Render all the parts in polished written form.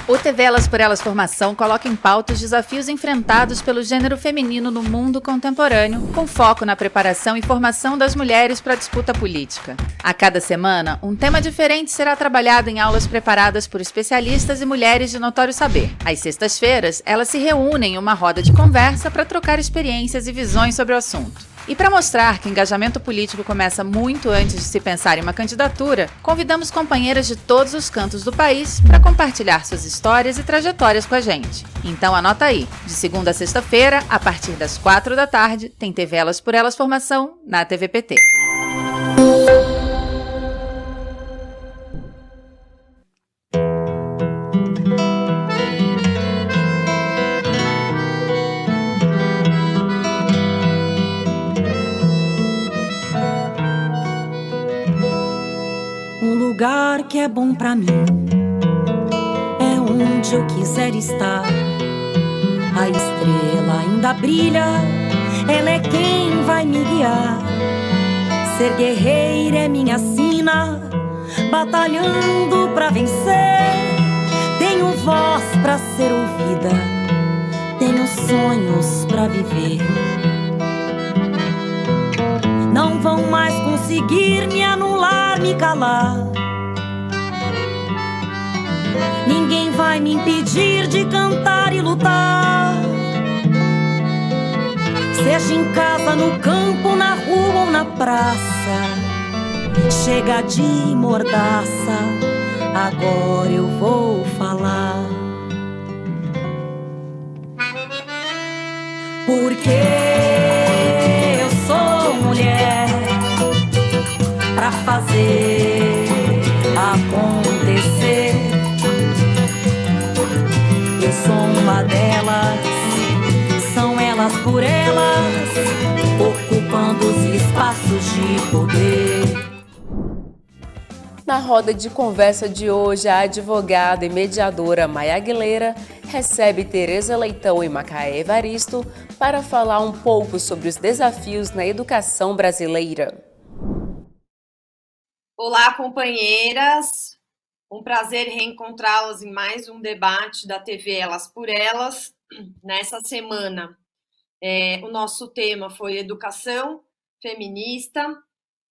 O TV Elas por Elas Formação coloca em pauta os desafios enfrentados pelo gênero feminino no mundo contemporâneo, com foco na preparação e formação das mulheres para a disputa política. A cada semana, um tema diferente será trabalhado em aulas preparadas por especialistas e mulheres de notório saber. Às sextas-feiras, elas se reúnem em uma roda de conversa para trocar experiências e visões sobre o assunto. E para mostrar que o engajamento político começa muito antes de se pensar em uma candidatura, convidamos companheiras de todos os cantos do país para compartilhar suas histórias e trajetórias com a gente. Então anota aí, de segunda a sexta-feira, a partir das 4 da tarde, tem TV Elas por Elas Formação na TVPT. Lugar que é bom pra mim é onde eu quiser estar. A estrela ainda brilha, ela é quem vai me guiar. Ser guerreira é minha sina, batalhando pra vencer. Tenho voz pra ser ouvida, tenho sonhos pra viver. Não vão mais conseguir me anular, me calar. Ninguém vai me impedir de cantar e lutar. Seja em casa, no campo, na rua ou na praça. Chega de mordaça, agora eu vou falar. Porque eu sou mulher pra fazer acontecer. Eu sou uma delas, são elas por elas, ocupando os espaços de poder. Na roda de conversa de hoje, a advogada e mediadora Maia Aguilera recebe Tereza Leitão e Macaé Evaristo para falar um pouco sobre os desafios na educação brasileira. Olá, companheiras! Um prazer reencontrá-las em mais um debate da TV Elas por Elas. Nessa semana, o nosso tema foi educação feminista.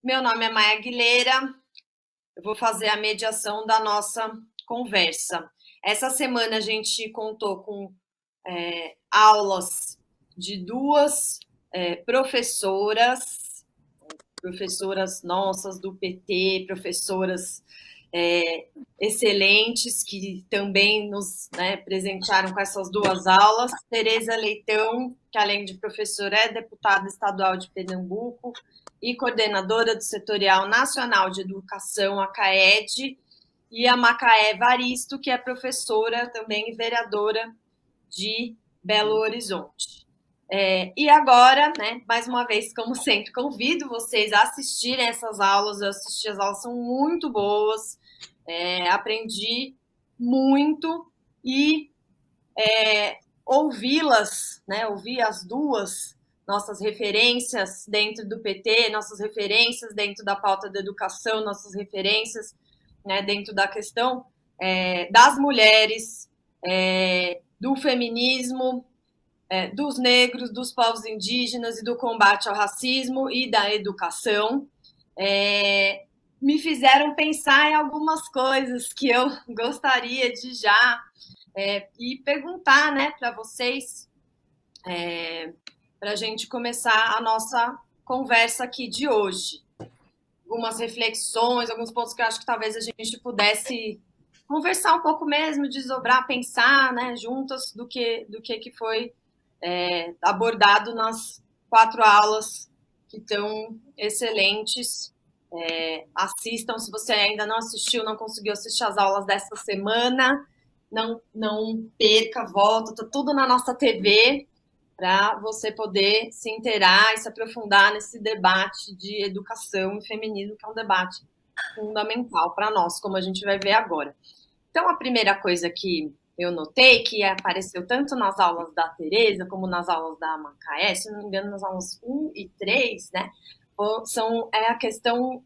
Meu nome é Maia Aguilera, eu vou fazer a mediação da nossa conversa. Essa semana a gente contou com aulas de duas professoras nossas do PT, professoras excelentes, que também nos presentearam com essas duas aulas. Tereza Leitão, que além de professora é deputada estadual de Pernambuco e coordenadora do Setorial Nacional de Educação, a CAED, e a Macaé Evaristo, que é professora também e vereadora de Belo Horizonte. E agora, mais uma vez, como sempre, convido vocês a assistirem essas aulas. Eu assisti as aulas, são muito boas, aprendi muito e ouvi-las, ouvir as duas, nossas referências dentro do PT, nossas referências dentro da pauta da educação, nossas referências dentro da questão das mulheres, do feminismo, dos negros, dos povos indígenas e do combate ao racismo e da educação, me fizeram pensar em algumas coisas que eu gostaria de já e perguntar para vocês, para a gente começar a nossa conversa aqui de hoje. Algumas reflexões, alguns pontos que eu acho que talvez a gente pudesse conversar um pouco mesmo, desdobrar, pensar juntas do que foi abordado nas 4 aulas que estão excelentes. Assistam, se você ainda não assistiu, não conseguiu assistir as aulas dessa semana, não perca, volta, tá tudo na nossa TV para você poder se inteirar e se aprofundar nesse debate de educação e feminismo, que é um debate fundamental para nós, como a gente vai ver agora. Então, a primeira coisa que eu notei, que apareceu tanto nas aulas da Tereza como nas aulas da Macaé, se não me engano, nas aulas 1 e 3, é a questão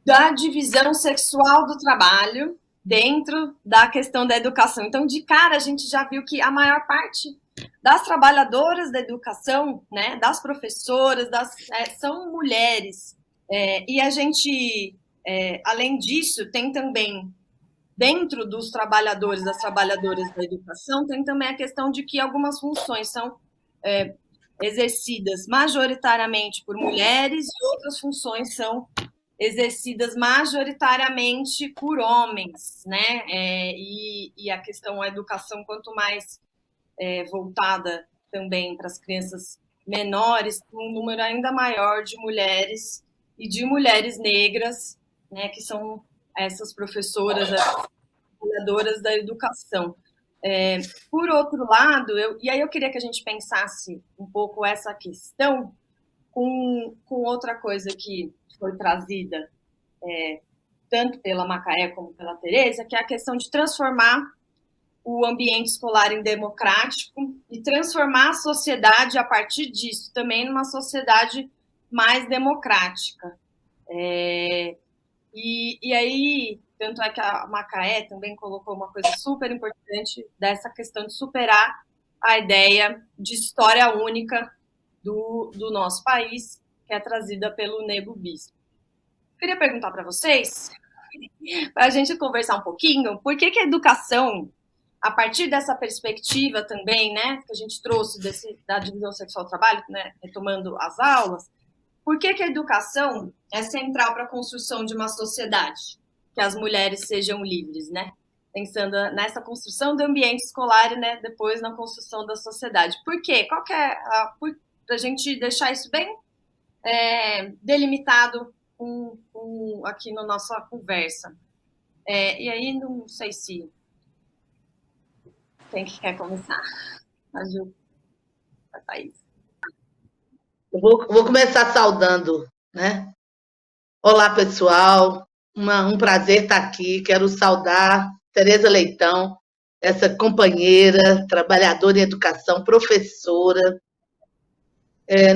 da divisão sexual do trabalho dentro da questão da educação. Então, de cara, a gente já viu que a maior parte das trabalhadoras da educação, né, das professoras, são mulheres. E a gente, além disso, tem também, dentro dos trabalhadores, das trabalhadoras da educação, tem também a questão de que algumas funções são exercidas majoritariamente por mulheres e outras funções são exercidas majoritariamente por homens, né? E a questão da educação, quanto mais voltada também para as crianças menores, um número ainda maior de mulheres e de mulheres negras, né? Que são essas professoras, essas trabalhadoras da educação. Por outro lado, e aí eu queria que a gente pensasse um pouco essa questão com outra coisa que foi trazida tanto pela Macaé como pela Tereza, que é a questão de transformar o ambiente escolar em democrático e transformar a sociedade, a partir disso, também numa sociedade mais democrática. E aí, tanto é que a Macaé também colocou uma coisa super importante dessa questão de superar a ideia de história única do nosso país, que é trazida pelo Nego Bispo. Queria perguntar para vocês, para a gente conversar um pouquinho, por que a educação, a partir dessa perspectiva também, né, que a gente trouxe da divisão sexual do trabalho, né, retomando as aulas, por que a educação é central para a construção de uma sociedade, que as mulheres sejam livres, né? Pensando nessa construção do ambiente escolar e, né, depois na construção da sociedade. Por quê? Qual que é para a gente deixar isso bem delimitado aqui na nossa conversa. E aí, não sei se quem que quer começar. A Ju, a Thaís. Eu vou começar saudando, né? Olá, pessoal. Um prazer estar aqui. Quero saudar Tereza Leitão, essa companheira, trabalhadora em educação, professora,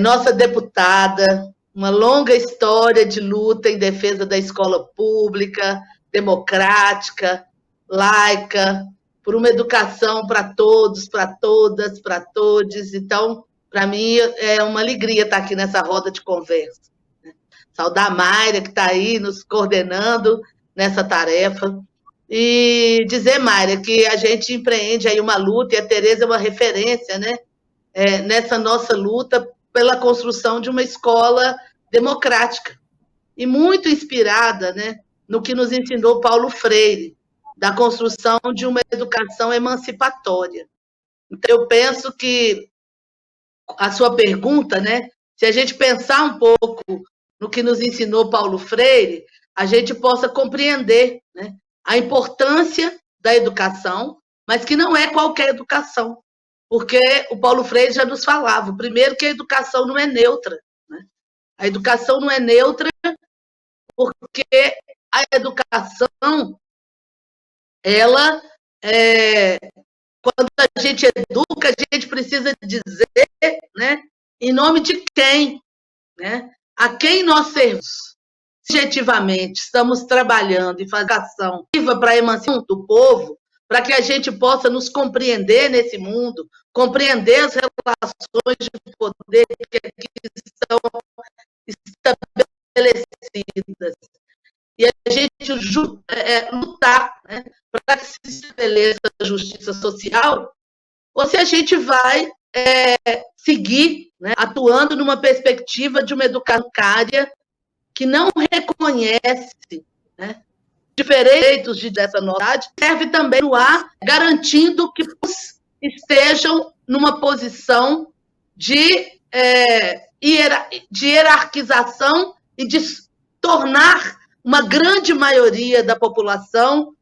nossa deputada, uma longa história de luta em defesa da escola pública, democrática, laica, por uma educação para todos, para todas, para todes. Então, para mim, é uma alegria estar aqui nessa roda de conversa. Saudar a Mayra, que está aí nos coordenando nessa tarefa. E dizer, Mayra, que a gente empreende aí uma luta, e a Tereza é uma referência, né? Nessa nossa luta pela construção de uma escola democrática. E muito inspirada, né, no que nos ensinou Paulo Freire, da construção de uma educação emancipatória. Então, eu penso que a sua pergunta, né, se a gente pensar um pouco no que nos ensinou Paulo Freire, a gente possa compreender, né, a importância da educação, mas que não é qualquer educação, porque o Paulo Freire já nos falava, primeiro, que a educação não é neutra, né? A educação não é neutra porque a educação, ela, quando a gente educa, a gente precisa dizer, né, em nome de quem, né? A quem nós servimos. Objetivamente, estamos trabalhando e fazendo ação para a emancipação do povo, para que a gente possa nos compreender nesse mundo, compreender as relações de poder que aqui estão estabelecidas. E a gente lutar, né, para que se estabeleça a justiça social, ou se a gente vai seguir, né, atuando numa perspectiva de uma educação bancária que não reconhece, né, direitos dessa novidade, serve também no ar, garantindo que estejam numa posição de hierarquização e de tornar uma grande maioria da população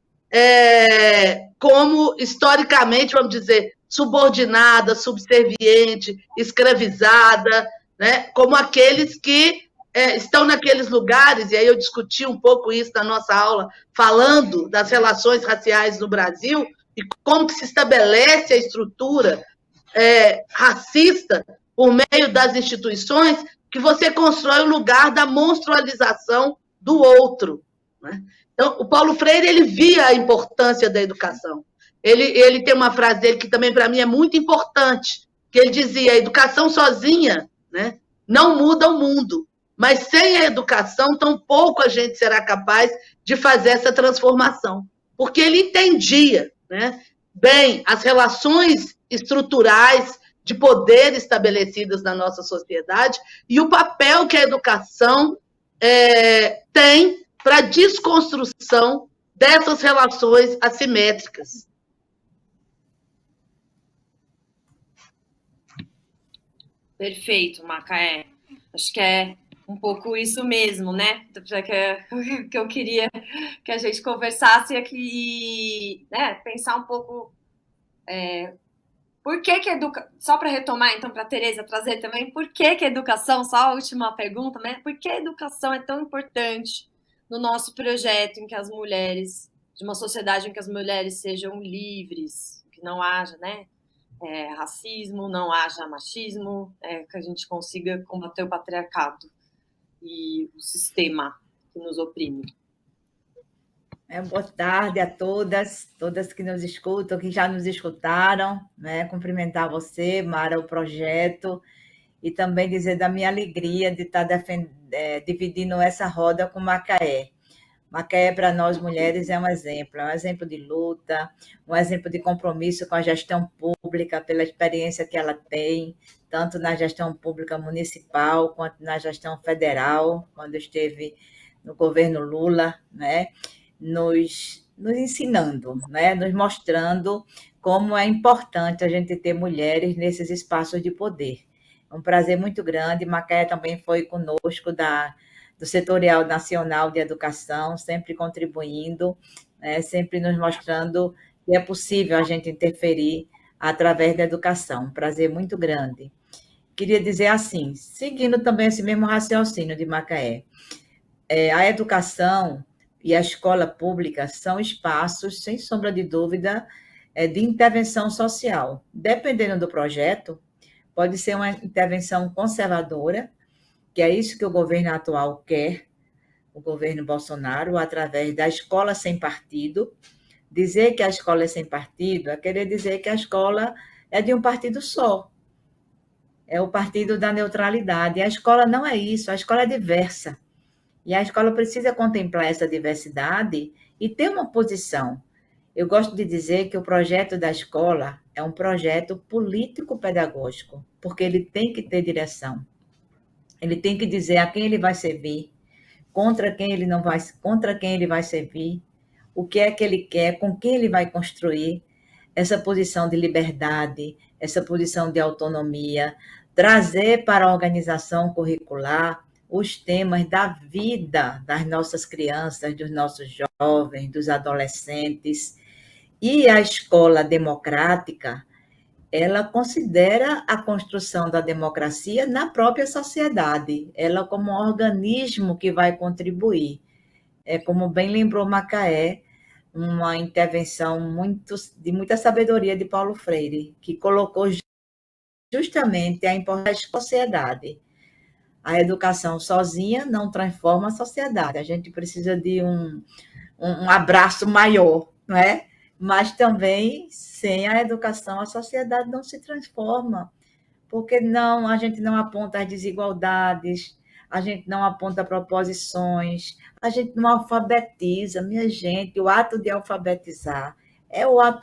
como, historicamente, vamos dizer, subordinada, subserviente, escravizada, né, como aqueles que estão naqueles lugares, e aí eu discuti um pouco isso na nossa aula, falando das relações raciais no Brasil, e como que se estabelece a estrutura racista por meio das instituições, que você constrói o lugar da monstrualização do outro. né? Então, o Paulo Freire, ele via a importância da educação. Ele tem uma frase dele que também, para mim, é muito importante, que ele dizia: a educação sozinha, né, não muda o mundo, mas sem a educação, tampouco a gente será capaz de fazer essa transformação. Porque ele entendia, né, bem as relações estruturais de poder estabelecidas na nossa sociedade e o papel que a educação tem para a desconstrução dessas relações assimétricas. Perfeito, Macaé. Acho que é um pouco isso mesmo, né? Que eu queria que a gente conversasse aqui, né? Pensar um pouco por que só para retomar, então, para a Tereza trazer também, por que a educação, só a última pergunta, né? Por que a educação é tão importante no nosso projeto em que as mulheres, de uma sociedade em que as mulheres sejam livres, que não haja, né? Racismo, não haja machismo, que a gente consiga combater o patriarcado e o sistema que nos oprime. Boa tarde a todas que nos escutam, que já nos escutaram, né? Cumprimentar você, Mara, o projeto, e também dizer da minha alegria de estar dividindo essa roda com Macaé. Macaé, para nós mulheres, é um exemplo de luta, um exemplo de compromisso com a gestão pública, pela experiência que ela tem, tanto na gestão pública municipal, quanto na gestão federal, quando esteve no governo Lula, né? Nos ensinando, né? Nos mostrando como é importante a gente ter mulheres nesses espaços de poder. É um prazer muito grande. Macaé também foi conosco do Setorial Nacional de Educação, sempre contribuindo, né? Sempre nos mostrando que é possível a gente interferir através da educação. Um prazer muito grande. Queria dizer assim, seguindo também esse mesmo raciocínio de Macaé, a educação e a escola pública são espaços, sem sombra de dúvida, de intervenção social. Dependendo do projeto, pode ser uma intervenção conservadora, que é isso que o governo atual quer, o governo Bolsonaro, através da escola sem partido. Dizer que a escola é sem partido é querer dizer que a escola é de um partido só. É o partido da neutralidade. A escola não é isso, a escola é diversa. E a escola precisa contemplar essa diversidade e ter uma posição. Eu gosto de dizer que o projeto da escola é um projeto político-pedagógico, porque ele tem que ter direção. Ele tem que dizer a quem ele vai servir, contra quem ele vai servir, o que é que ele quer, com quem ele vai construir essa posição de liberdade, essa posição de autonomia, trazer para a organização curricular os temas da vida das nossas crianças, dos nossos jovens, dos adolescentes. E a escola democrática, ela considera a construção da democracia na própria sociedade, ela como um organismo que vai contribuir. Como bem lembrou Macaé, uma intervenção de muita sabedoria de Paulo Freire, que colocou justamente a importância da sociedade. A educação sozinha não transforma a sociedade. A gente precisa de um abraço maior, não é? Mas também, sem a educação, a sociedade não se transforma. Porque a gente não aponta as desigualdades, a gente não aponta proposições, a gente não alfabetiza. Minha gente, o ato de alfabetizar é uma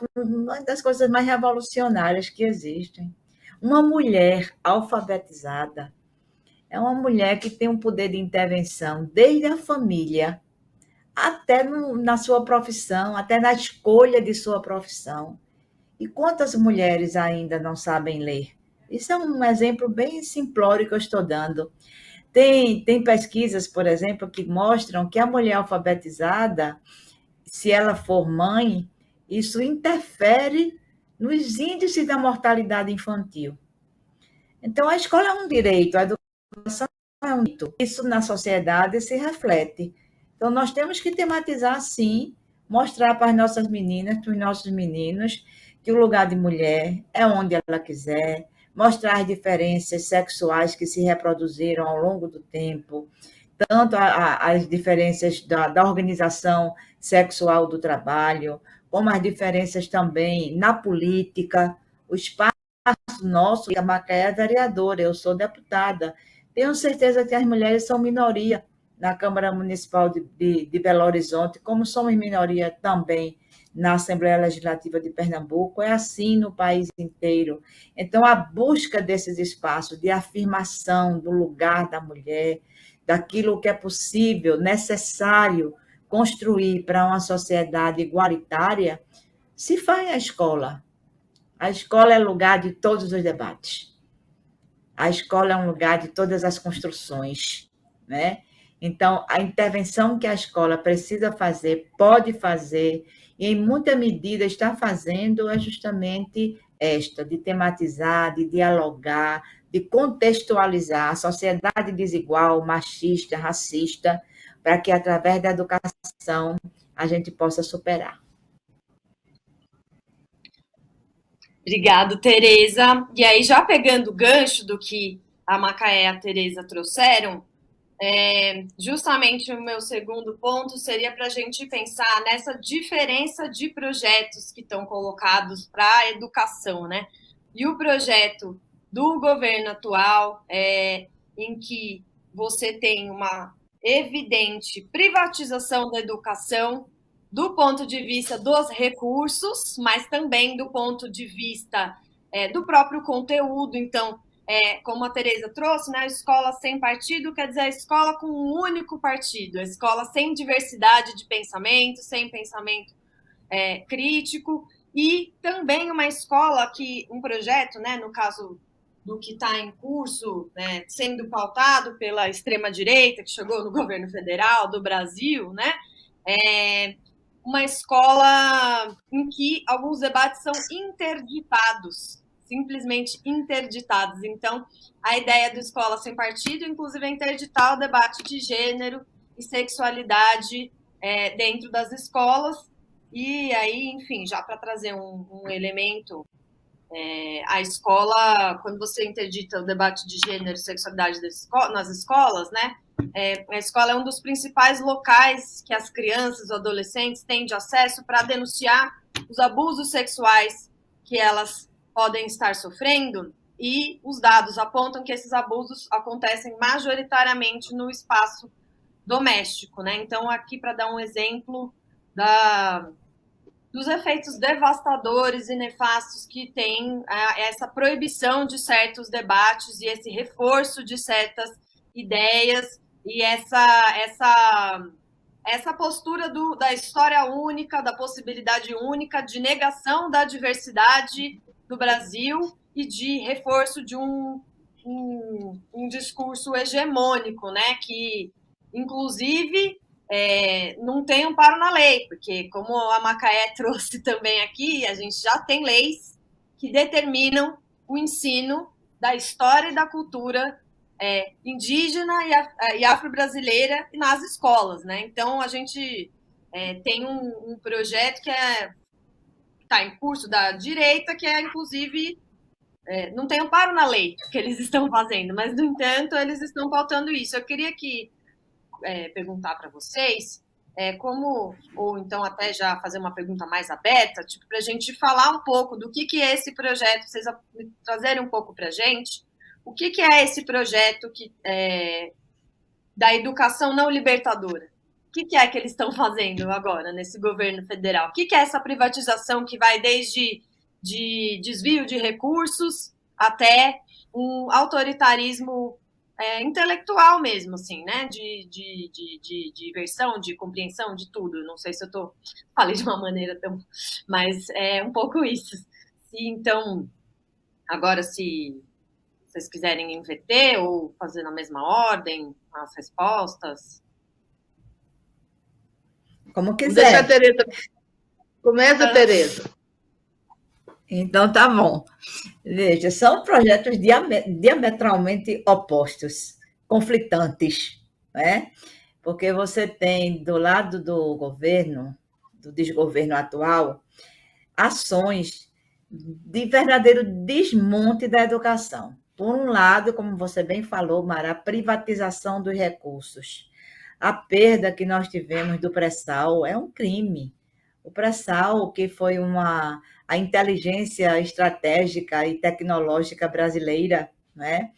das coisas mais revolucionárias que existem. Uma mulher alfabetizada é uma mulher que tem um poder de intervenção desde a família até na sua profissão, até na escolha de sua profissão. E quantas mulheres ainda não sabem ler? Isso é um exemplo bem simplório que eu estou dando. Tem pesquisas, por exemplo, que mostram que a mulher alfabetizada, se ela for mãe, isso interfere nos índices da mortalidade infantil. Então, a escola é um direito, a educação é um direito. Isso na sociedade se reflete. Então, nós temos que tematizar, sim, mostrar para as nossas meninas, para os nossos meninos, que o lugar de mulher é onde ela quiser, mostrar as diferenças sexuais que se reproduziram ao longo do tempo, tanto as diferenças da organização sexual do trabalho, como as diferenças também na política, o espaço nosso, a Macaé é vereadora, eu sou deputada, tenho certeza que as mulheres são minoria na Câmara Municipal de Belo Horizonte, como somos minoria também na Assembleia Legislativa de Pernambuco, é assim no país inteiro. Então, a busca desses espaços de afirmação do lugar da mulher, daquilo que é possível, necessário construir para uma sociedade igualitária, se faz na escola. A escola é lugar de todos os debates. A escola é um lugar de todas as construções, né? Então, a intervenção que a escola precisa fazer, pode fazer, e em muita medida está fazendo, é justamente esta, de tematizar, de dialogar, de contextualizar a sociedade desigual, machista, racista, para que, através da educação, a gente possa superar. Obrigado, Tereza. E aí, já pegando o gancho do que a Macaé e a Tereza trouxeram, justamente o meu segundo ponto seria para a gente pensar nessa diferença de projetos que estão colocados para a educação, né? E o projeto do governo atual, em que você tem uma evidente privatização da educação, do ponto de vista dos recursos, mas também do ponto de vista do próprio conteúdo. Então, como a Tereza trouxe, né, a escola sem partido quer dizer a escola com um único partido, a escola sem diversidade de pensamento, sem pensamento crítico, e também uma escola que, um projeto, né, no caso do que está em curso, né, sendo pautado pela extrema-direita, que chegou no governo federal do Brasil, né, uma escola em que alguns debates são interditados, simplesmente interditados. Então, a ideia do Escola Sem Partido, inclusive, é interditar o debate de gênero e sexualidade dentro das escolas. E aí, enfim, já para trazer um elemento, a escola, quando você interdita o debate de gênero e sexualidade nas escolas, né, a escola é um dos principais locais que as crianças, os adolescentes têm de acesso para denunciar os abusos sexuais que elas podem estar sofrendo, e os dados apontam que esses abusos acontecem majoritariamente no espaço doméstico, né? Então, aqui para dar um exemplo dos efeitos devastadores e nefastos que tem essa proibição de certos debates e esse reforço de certas ideias e essa postura da história única, da possibilidade única, de negação da diversidade do Brasil e de reforço de um discurso hegemônico, né, que, inclusive, não tem amparo na lei, porque, como a Macaé trouxe também aqui, a gente já tem leis que determinam o ensino da história e da cultura indígena e afro-brasileira nas escolas, né? Então, a gente tem um projeto que está em curso da direita, que inclusive, não tem amparo na lei que eles estão fazendo, mas, no entanto, eles estão pautando isso. Eu queria perguntar para vocês ou então até já fazer uma pergunta mais aberta, tipo, para a gente falar um pouco do que é esse projeto, vocês trazerem um pouco para a gente, o que é esse projeto da educação não libertadora? O que é que eles estão fazendo agora nesse governo federal? O que é essa privatização que vai desde de desvio de recursos até um autoritarismo intelectual mesmo, assim, né? De versão, de compreensão, de tudo. Não sei se eu falei de uma maneira tão... Mas é um pouco isso. Então, agora, se vocês quiserem inverter ou fazer na mesma ordem as respostas. Como quiser. Deixa a Tereza. Começa, Tereza. Então, tá bom. Veja, são projetos diametralmente opostos, conflitantes, né? Porque você tem, do lado do governo, do desgoverno atual, ações de verdadeiro desmonte da educação. Por um lado, como você bem falou, Mara, a privatização dos recursos. A perda que nós tivemos do pré-sal é um crime. O pré-sal, que foi a inteligência estratégica e tecnológica brasileira, né,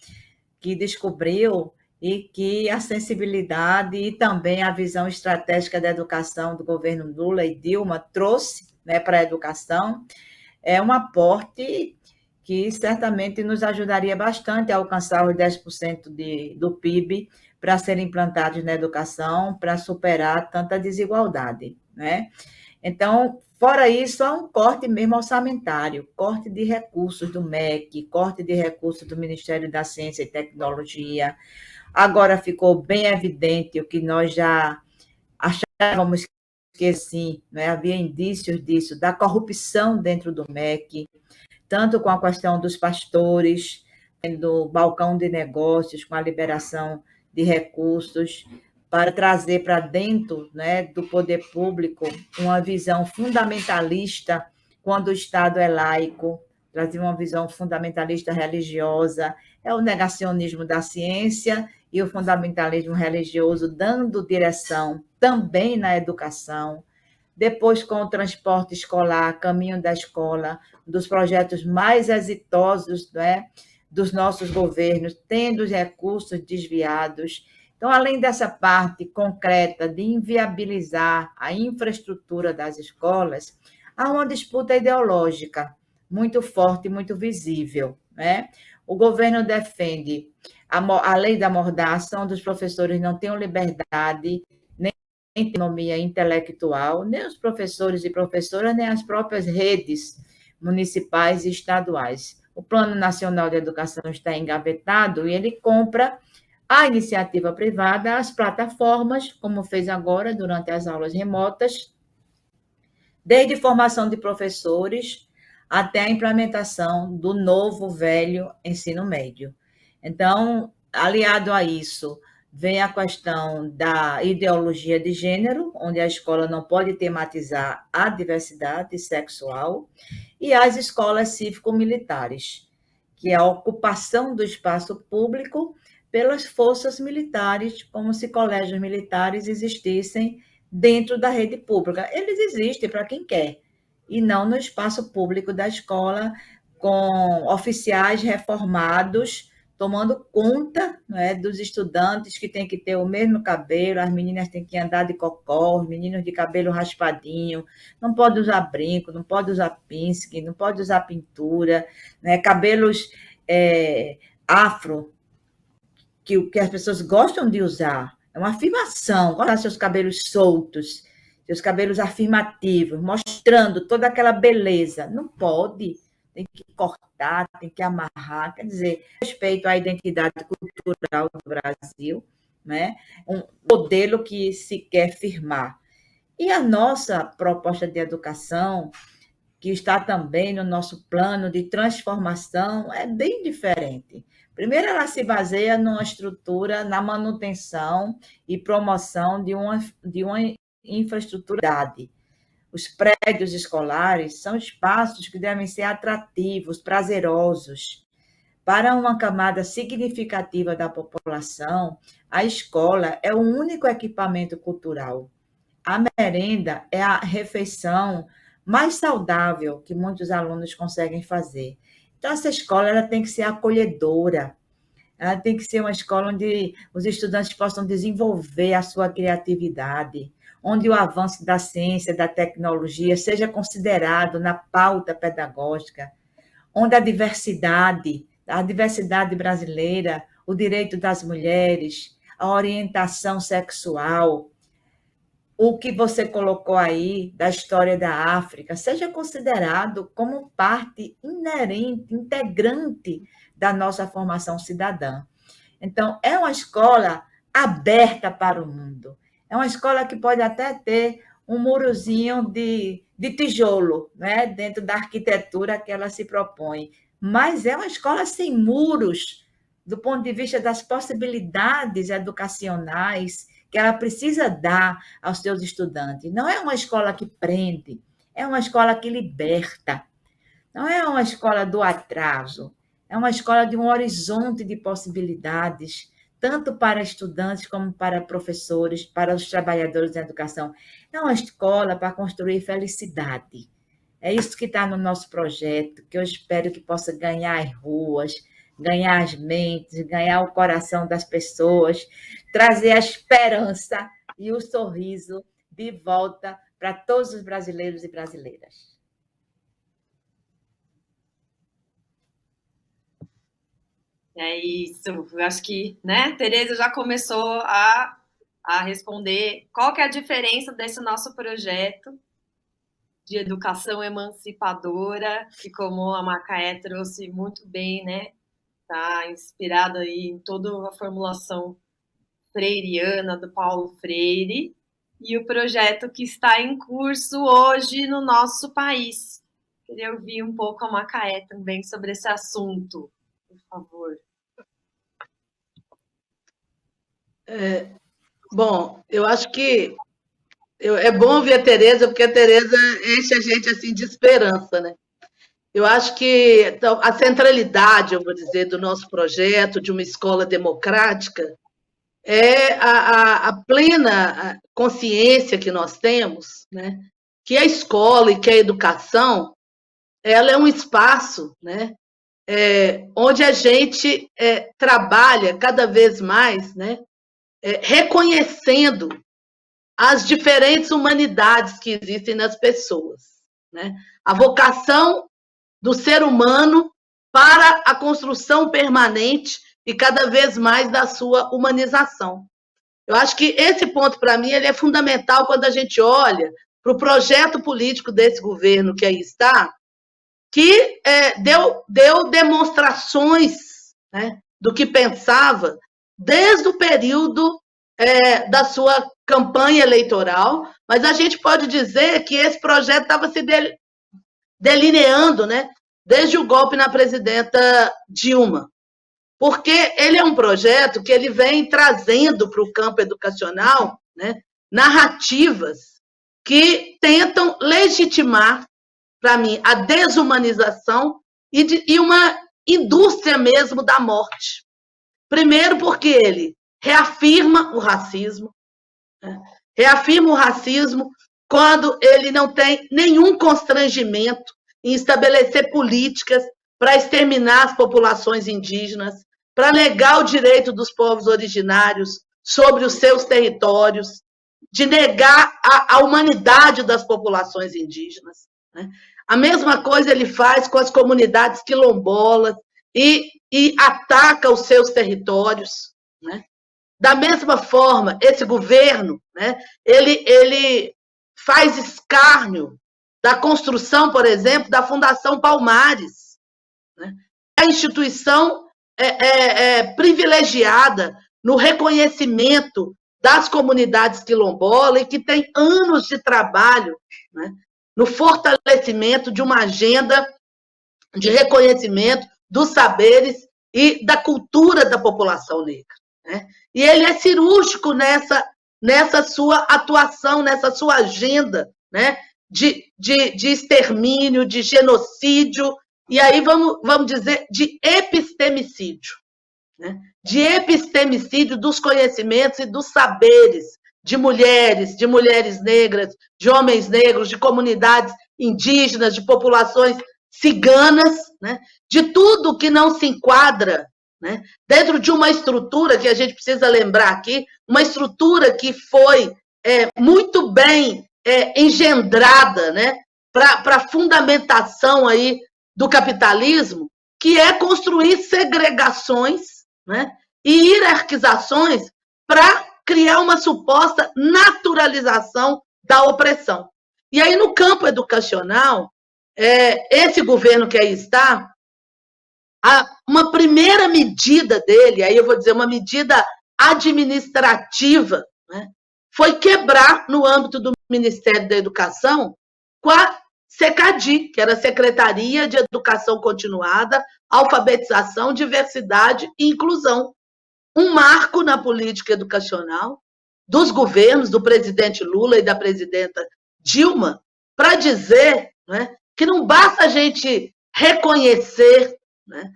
que descobriu e que a sensibilidade e também a visão estratégica da educação do governo Lula e Dilma trouxe, né, para a educação, é um aporte que certamente nos ajudaria bastante a alcançar os 10% do PIB para serem implantados na educação, para superar tanta desigualdade, né? Então, fora isso, há um corte mesmo orçamentário, corte de recursos do MEC, corte de recursos do Ministério da Ciência e Tecnologia. Agora ficou bem evidente o que nós já achávamos que sim, né? Havia indícios disso, da corrupção dentro do MEC, tanto com a questão dos pastores, do balcão de negócios, com a liberação de recursos, para trazer para dentro, né, do poder público uma visão fundamentalista, quando o Estado é laico, trazer uma visão fundamentalista religiosa, é o negacionismo da ciência e o fundamentalismo religioso dando direção também na educação. Depois, com o transporte escolar, caminho da escola, dos projetos mais exitosos, né, dos nossos governos, tendo os recursos desviados. Então, além dessa parte concreta de inviabilizar a infraestrutura das escolas, há uma disputa ideológica muito forte e muito visível, né? O governo defende a lei da mordaça, onde os professores não tenham liberdade, nem autonomia intelectual, nem os professores e professoras, nem as próprias redes municipais e estaduais. O Plano Nacional de Educação está engavetado e ele compra a iniciativa privada, as plataformas, como fez agora durante as aulas remotas, desde formação de professores até a implementação do novo velho ensino médio. Então, aliado a isso, vem a questão da ideologia de gênero, onde a escola não pode tematizar a diversidade sexual, e as escolas cívico-militares, que é a ocupação do espaço público pelas forças militares, como se colégios militares existissem dentro da rede pública. Eles existem para quem quer, e não no espaço público da escola, com oficiais reformados tomando conta, né, dos estudantes que têm que ter o mesmo cabelo, as meninas têm que andar de cocó, os meninos de cabelo raspadinho, não pode usar brinco, não pode usar pince, não pode usar pintura, né, cabelos afro, que as pessoas gostam de usar, é uma afirmação, gostar seus cabelos soltos, seus cabelos afirmativos, mostrando toda aquela beleza, não pode, tem que cortar, tem que amarrar, quer dizer, respeito à identidade cultural do Brasil, né? Um modelo que se quer firmar. E a nossa proposta de educação, que está também no nosso plano de transformação, é bem diferente. Primeiro, ela se baseia numa estrutura, na manutenção e promoção de uma infraestrutura. Os prédios escolares são espaços que devem ser atrativos, prazerosos. Para uma camada significativa da população, a escola é o único equipamento cultural. A merenda é a refeição mais saudável que muitos alunos conseguem fazer. Então, essa escola ela tem que ser acolhedora, ela tem que ser uma escola onde os estudantes possam desenvolver a sua criatividade, onde o avanço da ciência, da tecnologia seja considerado na pauta pedagógica, onde a diversidade brasileira, o direito das mulheres, a orientação sexual, o que você colocou aí da história da África, seja considerado como parte inerente, integrante da nossa formação cidadã. Então, é uma escola aberta para o mundo. É uma escola que pode até ter um murozinho de tijolo, né, dentro da arquitetura que ela se propõe. Mas é uma escola sem muros, do ponto de vista das possibilidades educacionais que ela precisa dar aos seus estudantes. Não é uma escola que prende, é uma escola que liberta. Não é uma escola do atraso, é uma escola de um horizonte de possibilidades, tanto para estudantes como para professores, para os trabalhadores da educação. É uma escola para construir felicidade. É isso que está no nosso projeto, que eu espero que possa ganhar as ruas, ganhar as mentes, ganhar o coração das pessoas, trazer a esperança e o sorriso de volta para todos os brasileiros e brasileiras. É isso. Eu acho que, né, Tereza já começou a responder qual que é a diferença desse nosso projeto de educação emancipadora, que, como a Macaé trouxe muito bem, né, está inspirado aí em toda a formulação freiriana do Paulo Freire, e o projeto que está em curso hoje no nosso país. Queria ouvir um pouco a Macaé também sobre esse assunto, por favor. Bom, eu acho que é bom ouvir a Tereza, porque a Tereza enche a gente assim de esperança, né? Eu acho que então, a centralidade, eu vou dizer, do nosso projeto de uma escola democrática é a plena consciência que nós temos, né? Que a escola e que a educação, ela é um espaço, né? Onde a gente trabalha cada vez mais, né? Reconhecendo as diferentes humanidades que existem nas pessoas, né? A vocação do ser humano para a construção permanente e cada vez mais da sua humanização. Eu acho que esse ponto, para mim, ele é fundamental quando a gente olha para o projeto político desse governo que aí está, que deu demonstrações, né, do que pensava desde o período da sua campanha eleitoral, mas a gente pode dizer que esse projeto estava se delineando, né, desde o golpe na presidenta Dilma, porque ele é um projeto que ele vem trazendo para o campo educacional, né, narrativas que tentam legitimar, para mim, a desumanização e uma indústria mesmo da morte. Primeiro porque ele reafirma o racismo, né? Reafirma o racismo quando ele não tem nenhum constrangimento em estabelecer políticas para exterminar as populações indígenas, para negar o direito dos povos originários sobre os seus territórios, de negar a humanidade das populações indígenas, né? A mesma coisa ele faz com as comunidades quilombolas e ataca os seus territórios, né? Da mesma forma, esse governo, né, ele faz escárnio da construção, por exemplo, da Fundação Palmares, né? A instituição privilegiada no reconhecimento das comunidades quilombolas e que tem anos de trabalho, né, no fortalecimento de uma agenda de reconhecimento dos saberes e da cultura da população negra, né? E ele é cirúrgico nessa sua atuação, nessa sua agenda, né, de extermínio, de genocídio, e aí vamos dizer de epistemicídio, né? De epistemicídio dos conhecimentos e dos saberes de mulheres negras, de homens negros, de comunidades indígenas, de populações ciganas, né? De tudo que não se enquadra, né, dentro de uma estrutura que a gente precisa lembrar aqui, uma estrutura que foi muito bem engendrada, né, para a fundamentação aí do capitalismo, que é construir segregações, né, e hierarquizações para criar uma suposta naturalização da opressão. E aí, no campo educacional, esse governo que aí está, uma primeira medida dele, aí eu vou dizer, uma medida administrativa, né, foi quebrar, no âmbito do Ministério da Educação, com a SECADI, que era a Secretaria de Educação Continuada, Alfabetização, Diversidade e Inclusão. Um marco na política educacional dos governos, do presidente Lula e da presidenta Dilma, para dizer, né, que não basta a gente reconhecer, né,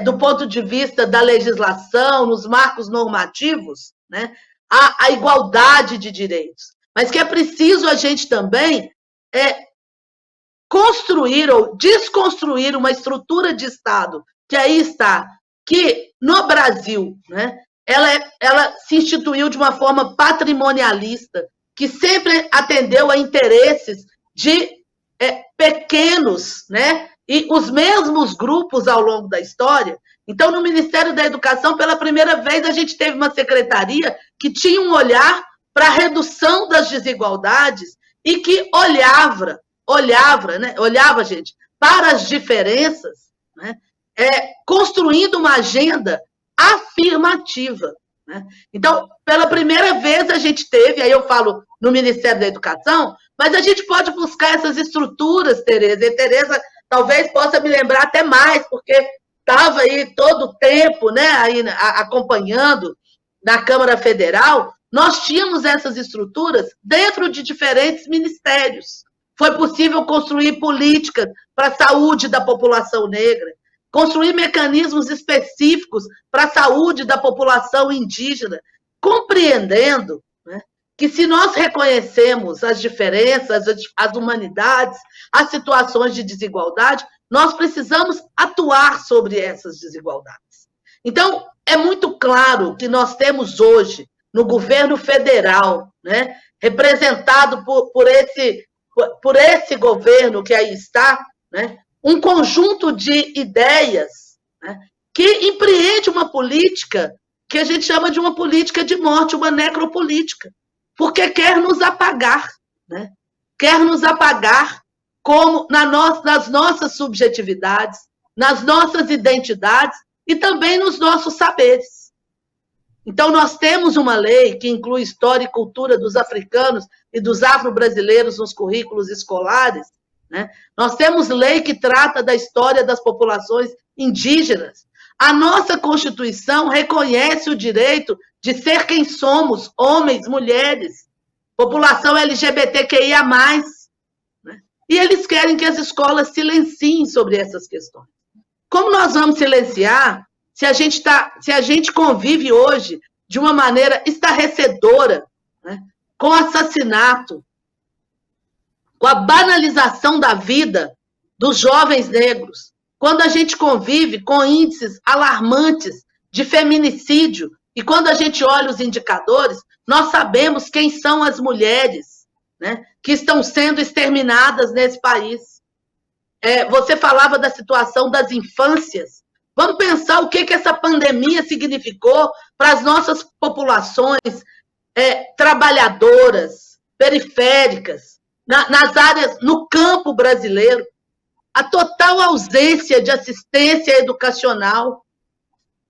do ponto de vista da legislação, nos marcos normativos, né, a igualdade de direitos, mas que é preciso a gente também construir ou desconstruir uma estrutura de Estado que aí está, que no Brasil, né, ela se instituiu de uma forma patrimonialista, que sempre atendeu a interesses de pequenos, né, e os mesmos grupos ao longo da história. Então, no Ministério da Educação, pela primeira vez, a gente teve uma secretaria que tinha um olhar para a redução das desigualdades e que olhava, gente, para as diferenças, né, construindo uma agenda afirmativa. Né? Então, pela primeira vez, a gente teve, aí eu falo no Ministério da Educação, mas a gente pode buscar essas estruturas, Tereza, e Tereza talvez possa me lembrar até mais, porque estava aí todo o tempo, né, aí, acompanhando na Câmara Federal. Nós tínhamos essas estruturas dentro de diferentes ministérios. Foi possível construir políticas para a saúde da população negra, construir mecanismos específicos para a saúde da população indígena, compreendendo, né, que se nós reconhecemos as diferenças, as humanidades, as situações de desigualdade, nós precisamos atuar sobre essas desigualdades. Então, é muito claro que nós temos hoje, no governo federal, né, representado por esse governo que aí está, né, um conjunto de ideias, né, que empreende uma política que a gente chama de uma política de morte, uma necropolítica, porque quer nos apagar, né? Quer nos apagar como nas nossas subjetividades, nas nossas identidades e também nos nossos saberes. Então, nós temos uma lei que inclui história e cultura dos africanos e dos afro-brasileiros nos currículos escolares, né? Nós temos lei que trata da história das populações indígenas. A nossa Constituição reconhece o direito de ser quem somos, homens, mulheres, população LGBTQIA+. Né? E eles querem que as escolas silenciem sobre essas questões. Como nós vamos silenciar se a gente convive hoje de uma maneira estarrecedora, né, com assassinato, com a banalização da vida dos jovens negros, quando a gente convive com índices alarmantes de feminicídio, e quando a gente olha os indicadores, nós sabemos quem são as mulheres, né, que estão sendo exterminadas nesse país. Você falava da situação das infâncias. Vamos pensar o que essa pandemia significou para as nossas populações trabalhadoras, periféricas, nas áreas, no campo brasileiro. A total ausência de assistência educacional,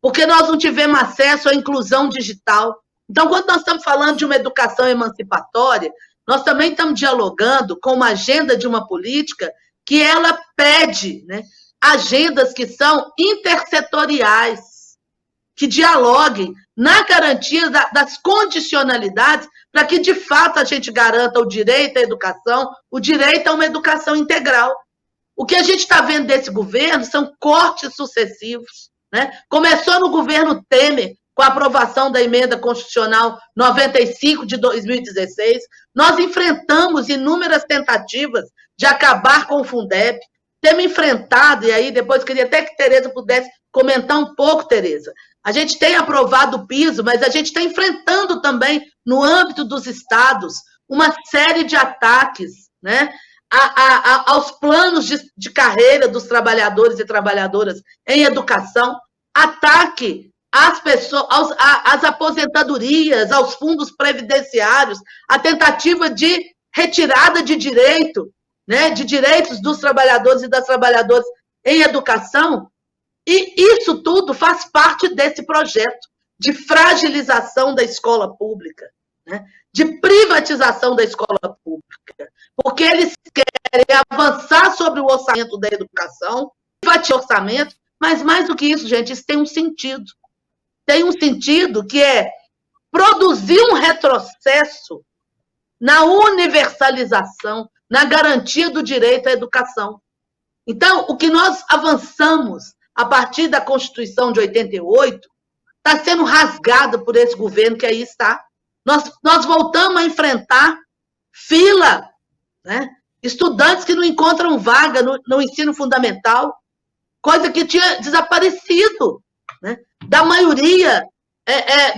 porque nós não tivemos acesso à inclusão digital. Então, quando nós estamos falando de uma educação emancipatória, nós também estamos dialogando com uma agenda de uma política que ela pede, né, agendas que são intersetoriais, que dialoguem na garantia das condicionalidades para que, de fato, a gente garanta o direito à educação, o direito a uma educação integral. O que a gente está vendo desse governo são cortes sucessivos, né? Começou no governo Temer, com a aprovação da emenda constitucional 95 de 2016. Nós enfrentamos inúmeras tentativas de acabar com o Fundeb. Temos enfrentado, e aí depois queria até que Tereza pudesse comentar um pouco, Tereza. A gente tem aprovado o piso, mas a gente está enfrentando também, no âmbito dos estados, uma série de ataques, né, aos planos de carreira dos trabalhadores e trabalhadoras em educação, ataque às pessoas, às aposentadorias, aos fundos previdenciários, a tentativa de retirada de direito, né, de direitos dos trabalhadores e das trabalhadoras em educação, e isso tudo faz parte desse projeto de fragilização da escola pública, né, de privatização da escola pública, porque eles querem avançar sobre o orçamento da educação, privatizar o orçamento, mas mais do que isso, gente, isso tem um sentido. Tem um sentido que é produzir um retrocesso na universalização, na garantia do direito à educação. Então, o que nós avançamos a partir da Constituição de 88, está sendo rasgada por esse governo que aí está. Nós voltamos a enfrentar fila, né? Estudantes que não encontram vaga no ensino fundamental, coisa que tinha desaparecido, né? Da maioria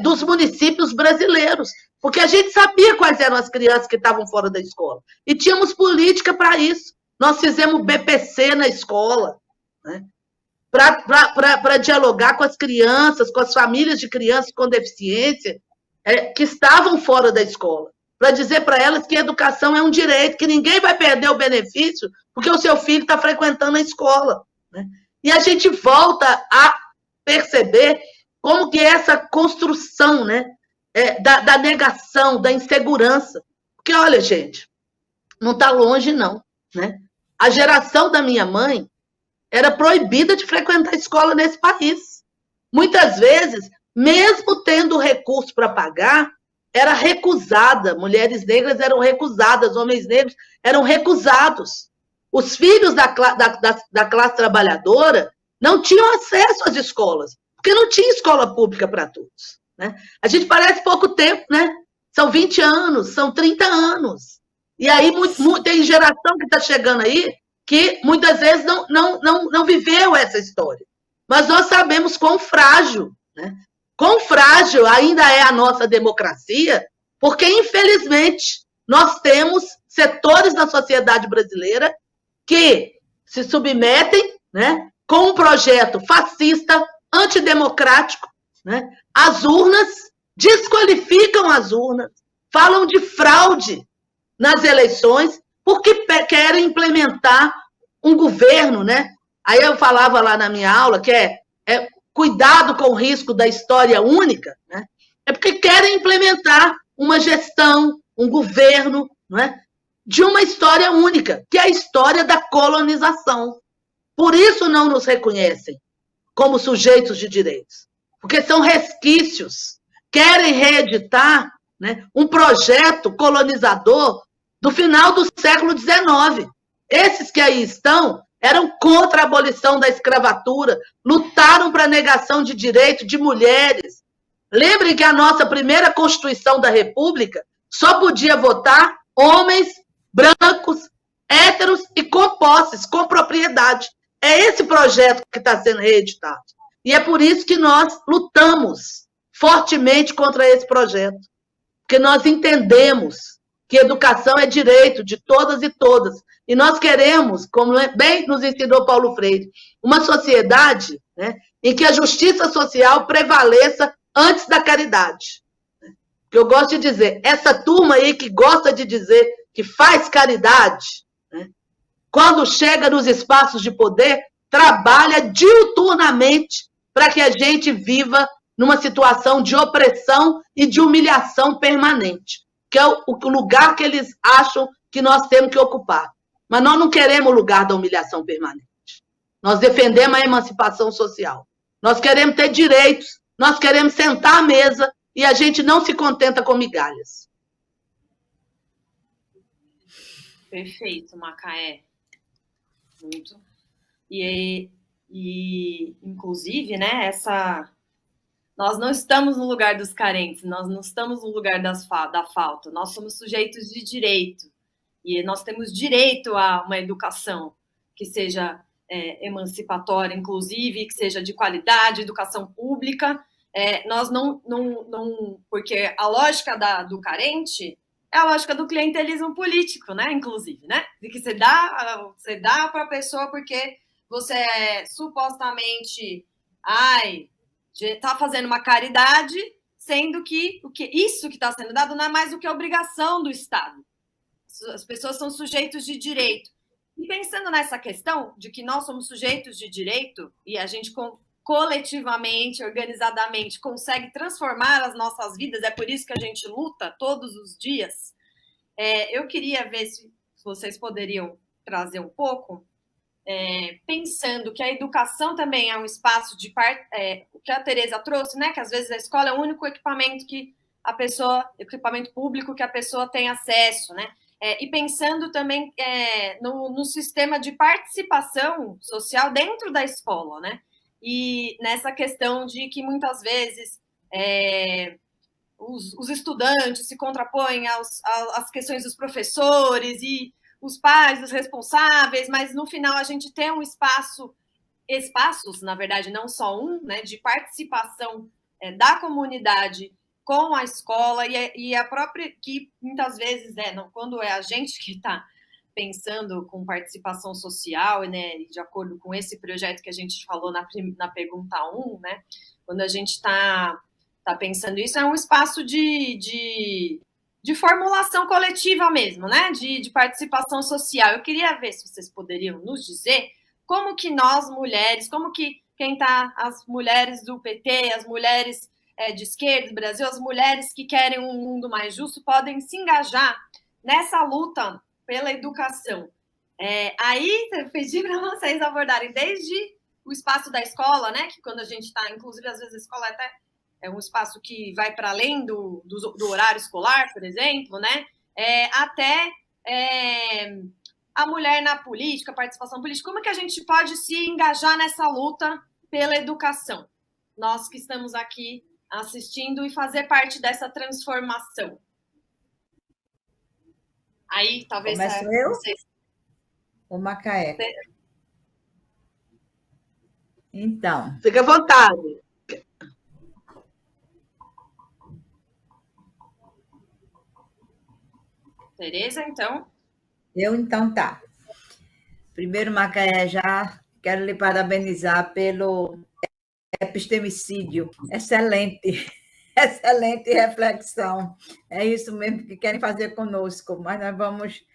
dos municípios brasileiros, porque a gente sabia quais eram as crianças que estavam fora da escola, e tínhamos política para isso. Nós fizemos BPC na escola, né? Para dialogar com as crianças, com as famílias de crianças com deficiência que estavam fora da escola, para dizer para elas que a educação é um direito, que ninguém vai perder o benefício porque o seu filho está frequentando a escola, né? E a gente volta a perceber como que é essa construção, né, da negação, da insegurança. Porque, olha, gente, não está longe, não, né? A geração da minha mãe era proibida de frequentar a escola nesse país. Muitas vezes, mesmo tendo recurso para pagar, era recusada. Mulheres negras eram recusadas, homens negros eram recusados. Os filhos da classe trabalhadora não tinham acesso às escolas, porque não tinha escola pública para todos, né? A gente parece pouco tempo, né? São 20 anos, são 30 anos. E aí tem geração que está chegando aí que muitas vezes não viveu essa história. Mas nós sabemos quão frágil, né? Quão frágil ainda é a nossa democracia, porque, infelizmente, nós temos setores da sociedade brasileira que se submetem, né, com um projeto fascista, antidemocrático, né? As urnas desqualificam as urnas, falam de fraude nas eleições, porque querem implementar um governo, né? Aí eu falava lá na minha aula que cuidado com o risco da história única, né? É porque querem implementar uma gestão, um governo, né, de uma história única, que é a história da colonização. Por isso não nos reconhecem como sujeitos de direitos, porque são resquícios. Querem reeditar, né, um projeto colonizador do final do século XIX. Esses que aí estão eram contra a abolição da escravatura, lutaram para a negação de direito de mulheres. Lembrem que a nossa primeira Constituição da República só podia votar homens brancos, héteros e com posses, com propriedade. É esse projeto que está sendo reeditado. E é por isso que nós lutamos fortemente contra esse projeto, porque nós entendemos que educação é direito de todas e todas. E nós queremos, como bem nos ensinou Paulo Freire, uma sociedade, né, em que a justiça social prevaleça antes da caridade. Que eu gosto de dizer, essa turma aí que gosta de dizer que faz caridade, né, quando chega nos espaços de poder, trabalha diuturnamente para que a gente viva numa situação de opressão e de humilhação permanente, que é o lugar que eles acham que nós temos que ocupar. Mas nós não queremos o lugar da humilhação permanente. Nós defendemos a emancipação social. Nós queremos ter direitos, nós queremos sentar à mesa e a gente não se contenta com migalhas. Perfeito, Macaé. Muito. E inclusive, né, nós não estamos no lugar dos carentes, nós não estamos no lugar da falta, nós somos sujeitos de direito. E nós temos direito a uma educação que seja emancipatória, inclusive, que seja de qualidade, educação pública. Nós não, porque a lógica do carente é a lógica do clientelismo político, né? Inclusive, né? De que você dá para a pessoa porque você supostamente está fazendo uma caridade, sendo que isso que está sendo dado não é mais do que obrigação do Estado. As pessoas são sujeitos de direito. E pensando nessa questão de que nós somos sujeitos de direito e a gente coletivamente, organizadamente, consegue transformar as nossas vidas, é por isso que a gente luta todos os dias, eu queria ver se vocês poderiam trazer um pouco, pensando que a educação também é um espaço de o que a Tereza trouxe, né? Que às vezes a escola é o único equipamento equipamento público que a pessoa tem acesso, né? E pensando também no sistema de participação social dentro da escola, né? e nessa questão de que muitas vezes os estudantes se contrapõem às questões dos professores e os pais, os responsáveis, mas no final a gente tem um espaços, na verdade, não só um, né, de participação da comunidade com a escola e a própria, que muitas vezes, quando é a gente que está pensando com participação social, né, de acordo com esse projeto que a gente falou na pergunta 1, né, quando a gente está pensando isso, é um espaço de formulação coletiva mesmo, né, de participação social. Eu queria ver se vocês poderiam nos dizer como que nós, mulheres, como que as mulheres do PT, as mulheres de esquerda do Brasil, as mulheres que querem um mundo mais justo, podem se engajar nessa luta pela educação. Aí, eu pedi para vocês abordarem desde o espaço da escola, né, que quando a gente está, inclusive, às vezes a escola até é um espaço que vai para além do horário escolar, por exemplo, né, até a mulher na política, participação política, como é que a gente pode se engajar nessa luta pela educação? Nós que estamos aqui assistindo e fazer parte dessa transformação. Aí, talvez... Começo eu? O Macaé. Então. Fica à vontade. Tereza, então? Então tá. Primeiro, Macaé, já quero lhe parabenizar pelo epistemicídio. Excelente, excelente reflexão. É isso mesmo que querem fazer conosco, mas nós vamos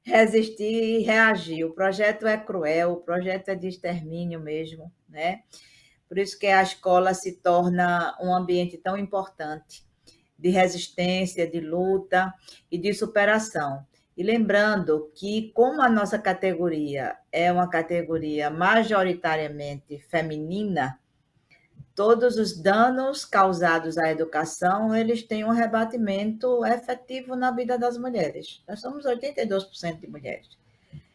resistir e reagir. O projeto é cruel, o projeto é de extermínio mesmo, né? Por isso que a escola se torna um ambiente tão importante de resistência, de luta e de superação. E lembrando que, como a nossa categoria é uma categoria majoritariamente feminina, todos os danos causados à educação, eles têm um rebatimento efetivo na vida das mulheres. Nós somos 82% de mulheres.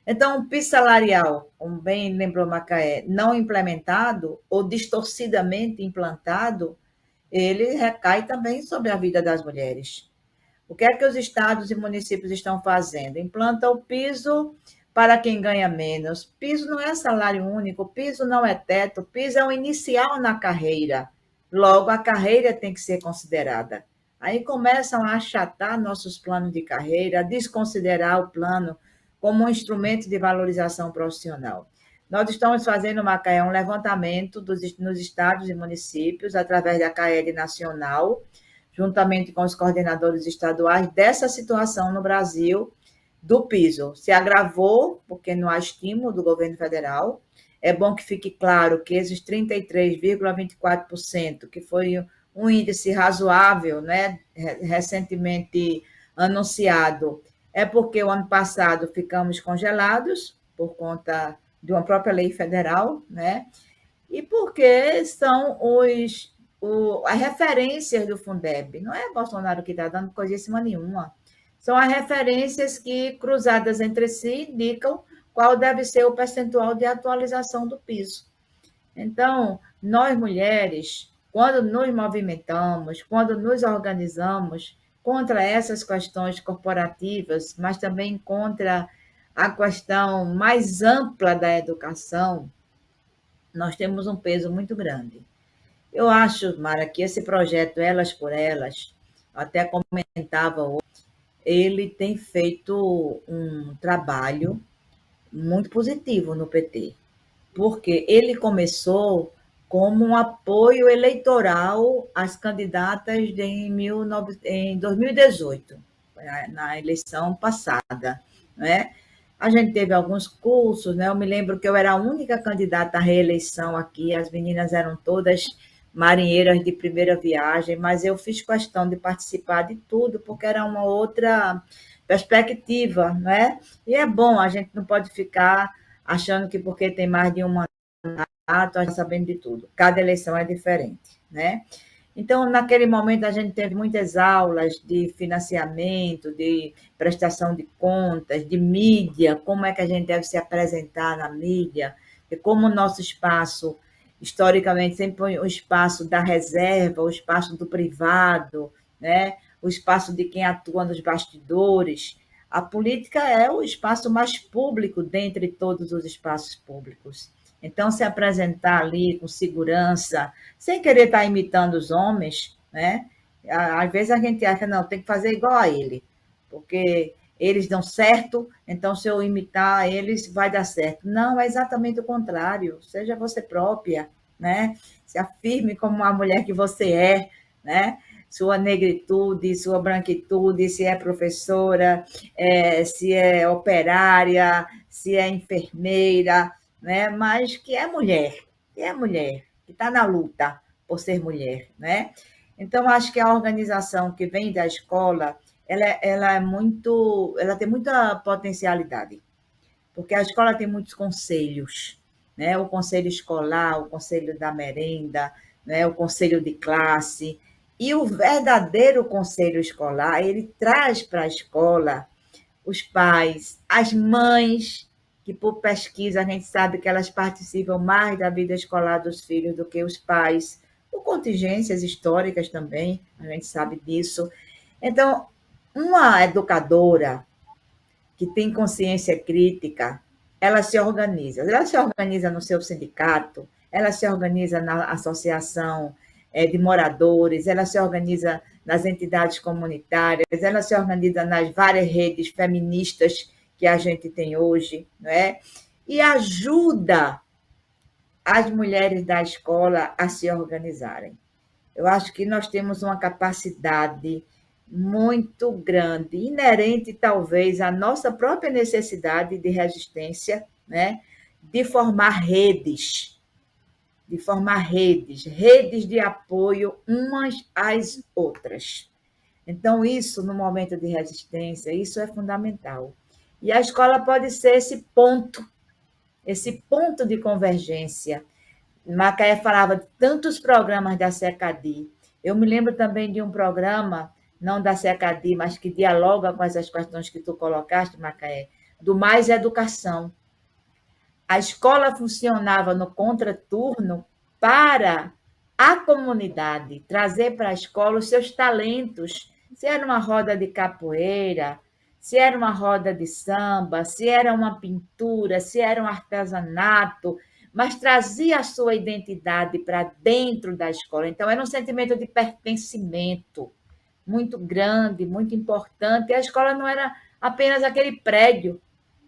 Então, o piso salarial, como bem lembrou Macaé, não implementado ou distorcidamente implantado, ele recai também sobre a vida das mulheres. O que é que os estados e municípios estão fazendo? Implanta o piso para quem ganha menos. Piso não é salário único, piso não é teto, piso é o inicial na carreira. Logo, a carreira tem que ser considerada. Aí começam a achatar nossos planos de carreira, a desconsiderar o plano como um instrumento de valorização profissional. Nós estamos fazendo, Macaé, um levantamento nos estados e municípios, através da CAED Nacional, juntamente com os coordenadores estaduais, dessa situação no Brasil, do piso. Se agravou, porque não há estímulo do governo federal. É bom que fique claro que esses 33,24%, que foi um índice razoável, né, recentemente anunciado, é porque o ano passado ficamos congelados por conta de uma própria lei federal, né? E porque são as referências do Fundeb. Não é Bolsonaro que está dando coisíssima nenhuma. São as referências que, cruzadas entre si, indicam qual deve ser o percentual de atualização do piso. Então, nós mulheres, quando nos movimentamos, quando nos organizamos contra essas questões corporativas, mas também contra a questão mais ampla da educação, nós temos um peso muito grande. Eu acho, Mara, que esse projeto Elas por Elas, até comentava hoje, ele tem feito um trabalho muito positivo no PT, porque ele começou como um apoio eleitoral às candidatas em 2018, na eleição passada, né? A gente teve alguns cursos, né? Eu me lembro que eu era a única candidata à reeleição aqui, as meninas eram todas marinheiras de primeira viagem, mas eu fiz questão de participar de tudo, porque era uma outra perspectiva, né? E é bom, a gente não pode ficar achando que porque tem mais de um mandato, a gente está sabendo de tudo. Cada eleição é diferente, né? Então, naquele momento, a gente teve muitas aulas de financiamento, de prestação de contas, de mídia, como é que a gente deve se apresentar na mídia, e como o nosso espaço historicamente sempre foi o espaço da reserva, o espaço do privado, né? O espaço de quem atua nos bastidores. A política é o espaço mais público dentre todos os espaços públicos. Então, se apresentar ali com segurança, sem querer estar imitando os homens, né? Às vezes a gente acha, não, tem que fazer igual a ele, porque eles dão certo, então se eu imitar eles, vai dar certo. Não, é exatamente o contrário. Seja você própria, né? Se afirme como a mulher que você é, né? Sua negritude, sua branquitude, se é professora, se é operária, se é enfermeira, né? Mas que é mulher, que está na luta por ser mulher, né? Então, acho que a organização que vem da escola, ela tem muita potencialidade, porque a escola tem muitos conselhos, né? O conselho escolar, o conselho da merenda, né? O conselho de classe, e o verdadeiro conselho escolar, ele traz para a escola os pais, as mães, que por pesquisa a gente sabe que elas participam mais da vida escolar dos filhos do que os pais, por contingências históricas também, a gente sabe disso. Então, uma educadora que tem consciência crítica, ela se organiza no seu sindicato, ela se organiza na associação de moradores, ela se organiza nas entidades comunitárias, ela se organiza nas várias redes feministas que a gente tem hoje, não é? E ajuda as mulheres da escola a se organizarem. Eu acho que nós temos uma capacidade muito grande, inerente talvez à nossa própria necessidade de resistência, né? De formar redes de apoio umas às outras. Então, isso, no momento de resistência, isso é fundamental. E a escola pode ser esse ponto de convergência. Macaé falava de tantos programas da SECADI. Eu me lembro também de um programa, não da SECADI, mas que dialoga com essas questões que tu colocaste, Macaé, do Mais Educação. A escola funcionava no contraturno para a comunidade trazer para a escola os seus talentos. Se era uma roda de capoeira, se era uma roda de samba, se era uma pintura, se era um artesanato, mas trazia a sua identidade para dentro da escola. Então, era um sentimento de pertencimento muito grande, muito importante. E a escola não era apenas aquele prédio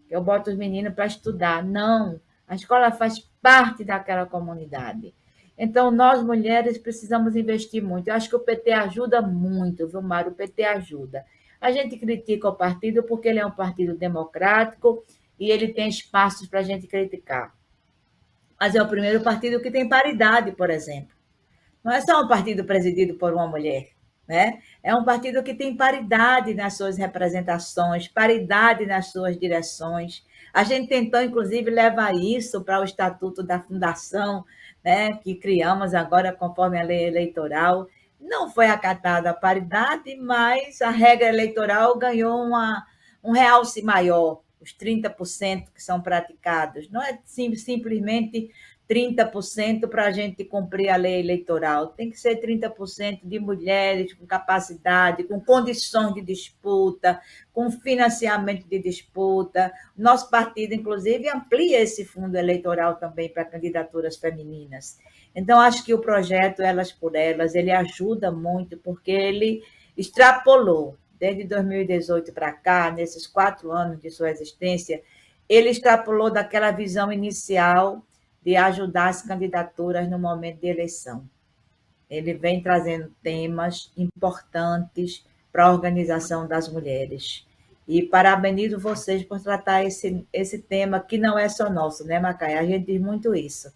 que eu boto os meninos para estudar. Não, a escola faz parte daquela comunidade. Então, nós, mulheres, precisamos investir muito. Eu acho que o PT ajuda muito, viu, Mário? O PT ajuda. A gente critica o partido porque ele é um partido democrático e ele tem espaços para a gente criticar. Mas é o primeiro partido que tem paridade, por exemplo. Não é só um partido presidido por uma mulher, né? É um partido que tem paridade nas suas representações, paridade nas suas direções. A gente tentou, inclusive, levar isso para o Estatuto da Fundação, né, que criamos agora conforme a lei eleitoral. Não foi acatada a paridade, mas a regra eleitoral ganhou um realce maior, os 30% que são praticados. Não é simplesmente 30% para a gente cumprir a lei eleitoral. Tem que ser 30% de mulheres com capacidade, com condições de disputa, com financiamento de disputa. Nosso partido, inclusive, amplia esse fundo eleitoral também para candidaturas femininas. Então, acho que o projeto Elas por Elas, ele ajuda muito, porque ele extrapolou, desde 2018 para cá, nesses 4 anos de sua existência, ele extrapolou daquela visão inicial de ajudar as candidaturas no momento de eleição. Ele vem trazendo temas importantes para a organização das mulheres. E parabenizo vocês por tratar esse tema, que não é só nosso, né, Macaé? A gente diz muito isso.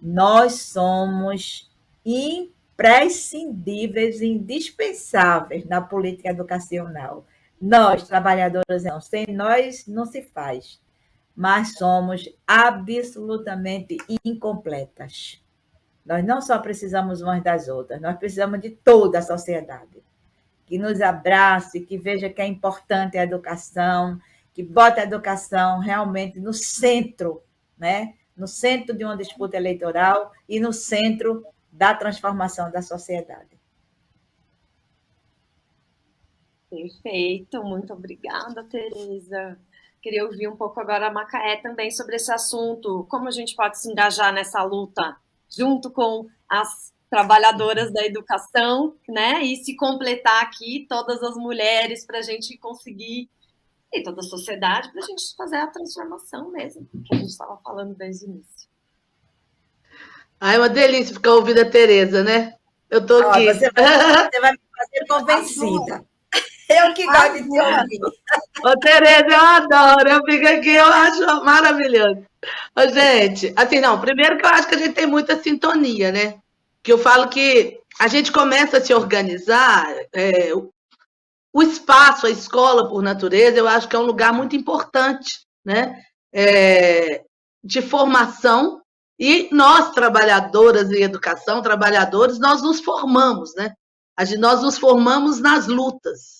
Nós somos imprescindíveis, indispensáveis na política educacional. Nós, trabalhadoras, não. Sem nós, não se faz. Mas somos absolutamente incompletas. Nós não só precisamos umas das outras, nós precisamos de toda a sociedade, que nos abrace, que veja que é importante a educação, que bota a educação realmente no centro, né, no centro de uma disputa eleitoral e no centro da transformação da sociedade. Perfeito, muito obrigada, Tereza. Queria ouvir um pouco agora a Macaé também sobre esse assunto, como a gente pode se engajar nessa luta junto com as trabalhadoras da educação, né? E se completar aqui todas as mulheres para a gente conseguir, e toda a sociedade, para a gente fazer a transformação mesmo, que a gente estava falando desde o início. É uma delícia ficar ouvindo a Tereza, né? Eu tô aqui. Você vai me fazer convencida. Eu que gosto de te ouvir. Ô, Tereza, eu adoro. Eu fico aqui, eu acho maravilhoso. Ô, gente, assim, não, primeiro que eu acho que a gente tem muita sintonia, né? Que eu falo que a gente começa a se organizar, o espaço, a escola por natureza, eu acho que é um lugar muito importante, né? De formação, e nós, trabalhadoras em educação, trabalhadores, nós nos formamos, né? Nós nos formamos nas lutas.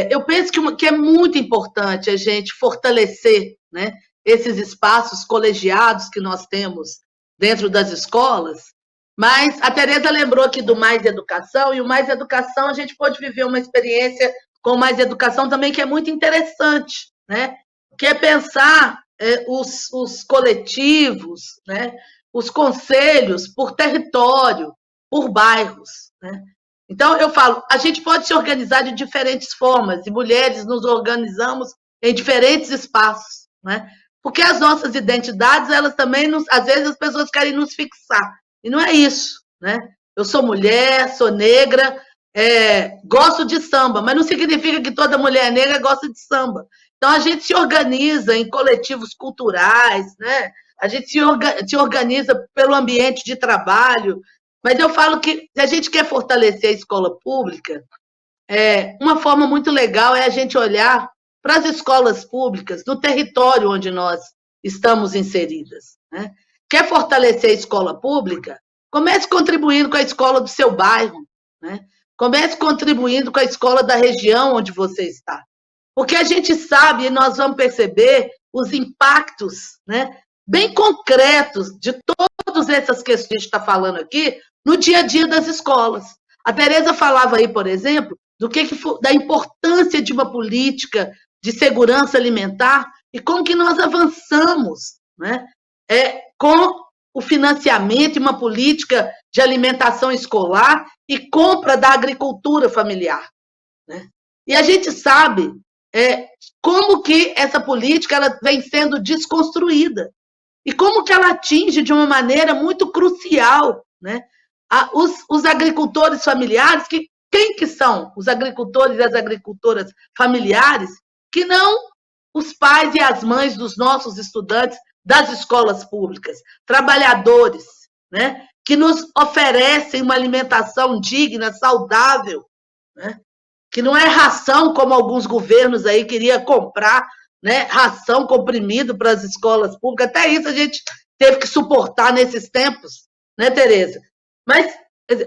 Eu penso que é muito importante a gente fortalecer, né, esses espaços colegiados que nós temos dentro das escolas, mas a Tereza lembrou aqui do Mais Educação, e o Mais Educação a gente pode viver uma experiência com o Mais Educação também que é muito interessante, né, que é pensar os coletivos, né, os conselhos por território, por bairros, né. Então, eu falo, a gente pode se organizar de diferentes formas, e mulheres nos organizamos em diferentes espaços, né? Porque as nossas identidades, elas também, às vezes, as pessoas querem nos fixar, e não é isso, né? Eu sou mulher, sou negra, gosto de samba, mas não significa que toda mulher negra gosta de samba. Então, a gente se organiza em coletivos culturais, né? A gente se organiza pelo ambiente de trabalho. Mas eu falo que, se a gente quer fortalecer a escola pública, uma forma muito legal é a gente olhar para as escolas públicas no território onde nós estamos inseridas, né? Quer fortalecer a escola pública? Comece contribuindo com a escola do seu bairro, né? Comece contribuindo com a escola da região onde você está. Porque a gente sabe, e nós vamos perceber os impactos, né, bem concretos de todas essas questões que a gente está falando aqui no dia a dia das escolas. A Tereza falava aí, por exemplo, da importância de uma política de segurança alimentar e como que nós avançamos, né, com o financiamento e uma política de alimentação escolar e compra da agricultura familiar, né? E a gente sabe como que essa política ela vem sendo desconstruída e como que ela atinge de uma maneira muito crucial, né, os agricultores familiares, quem que são os agricultores e as agricultoras familiares, que não os pais e as mães dos nossos estudantes das escolas públicas, trabalhadores, né, que nos oferecem uma alimentação digna, saudável, né, que não é ração como alguns governos aí queriam comprar, né, ração comprimido para as escolas públicas. Até isso a gente teve que suportar nesses tempos, né, Tereza? Mas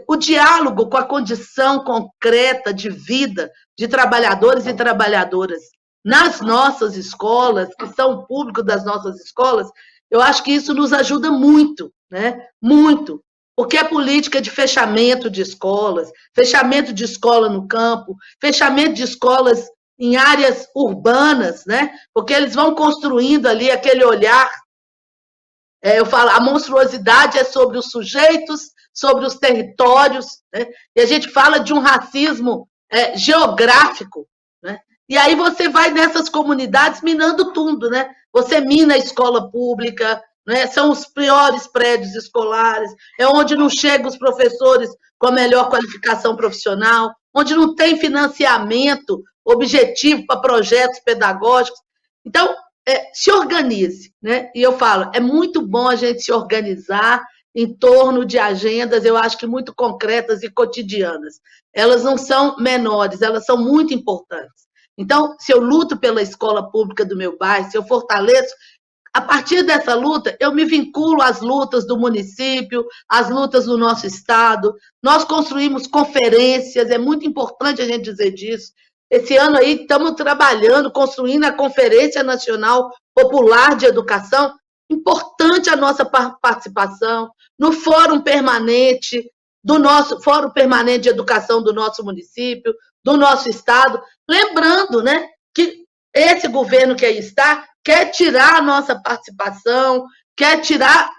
o diálogo com a condição concreta de vida de trabalhadores e trabalhadoras nas nossas escolas, que são o público das nossas escolas, eu acho que isso nos ajuda muito, né? Muito. Porque a política de fechamento de escolas, fechamento de escola no campo, fechamento de escolas em áreas urbanas, né? Porque eles vão construindo ali aquele olhar. Eu falo, a monstruosidade é sobre os sujeitos, sobre os territórios, né? E a gente fala de um racismo geográfico, né? E aí você vai nessas comunidades minando tudo, né? Você mina a escola pública, né? São os piores prédios escolares, é onde não chegam os professores com a melhor qualificação profissional, onde não tem financiamento objetivo para projetos pedagógicos. Então, se organize, né? E eu falo, é muito bom a gente se organizar em torno de agendas, eu acho que muito concretas e cotidianas. Elas não são menores, elas são muito importantes. Então, se eu luto pela escola pública do meu bairro, se eu fortaleço, a partir dessa luta, eu me vinculo às lutas do município, às lutas do nosso estado. Nós construímos conferências, é muito importante a gente dizer disso. Esse ano aí estamos trabalhando, construindo a Conferência Nacional Popular de Educação, importante a nossa participação no Fórum Permanente Fórum Permanente de Educação do nosso município, do nosso estado, lembrando, né, que esse governo que aí está quer tirar a nossa participação, quer tirar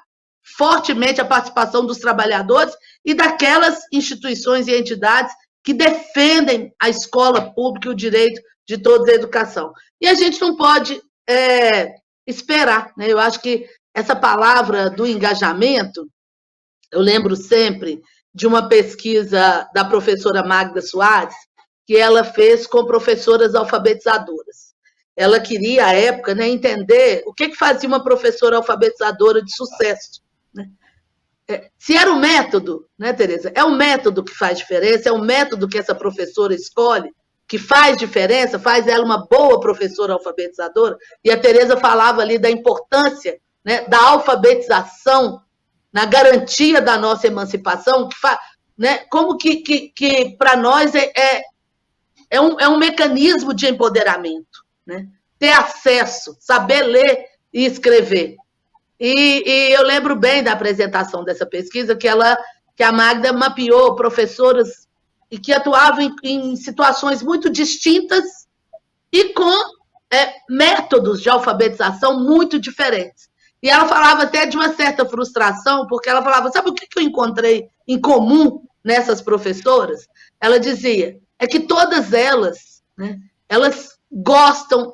fortemente a participação dos trabalhadores e daquelas instituições e entidades que defendem a escola pública e o direito de todos à educação. E a gente não pode esperar, né? Eu acho que essa palavra do engajamento, eu lembro sempre de uma pesquisa da professora Magda Soares, que ela fez com professoras alfabetizadoras. Ela queria, à época, né, entender o que fazia uma professora alfabetizadora de sucesso. Né? Se era o método, né, Tereza? É o método que faz diferença, é o método que essa professora escolhe, que faz diferença, faz ela uma boa professora alfabetizadora. E a Tereza falava ali da importância, né, da alfabetização na garantia da nossa emancipação, né, como que para nós é um mecanismo de empoderamento, né? Ter acesso, saber ler e escrever. E eu lembro bem da apresentação dessa pesquisa, que a Magda mapeou professoras e que atuavam em situações muito distintas e com métodos de alfabetização muito diferentes. E ela falava até de uma certa frustração, porque ela falava, sabe o que eu encontrei em comum nessas professoras? Ela dizia, é que todas elas, né, elas gostam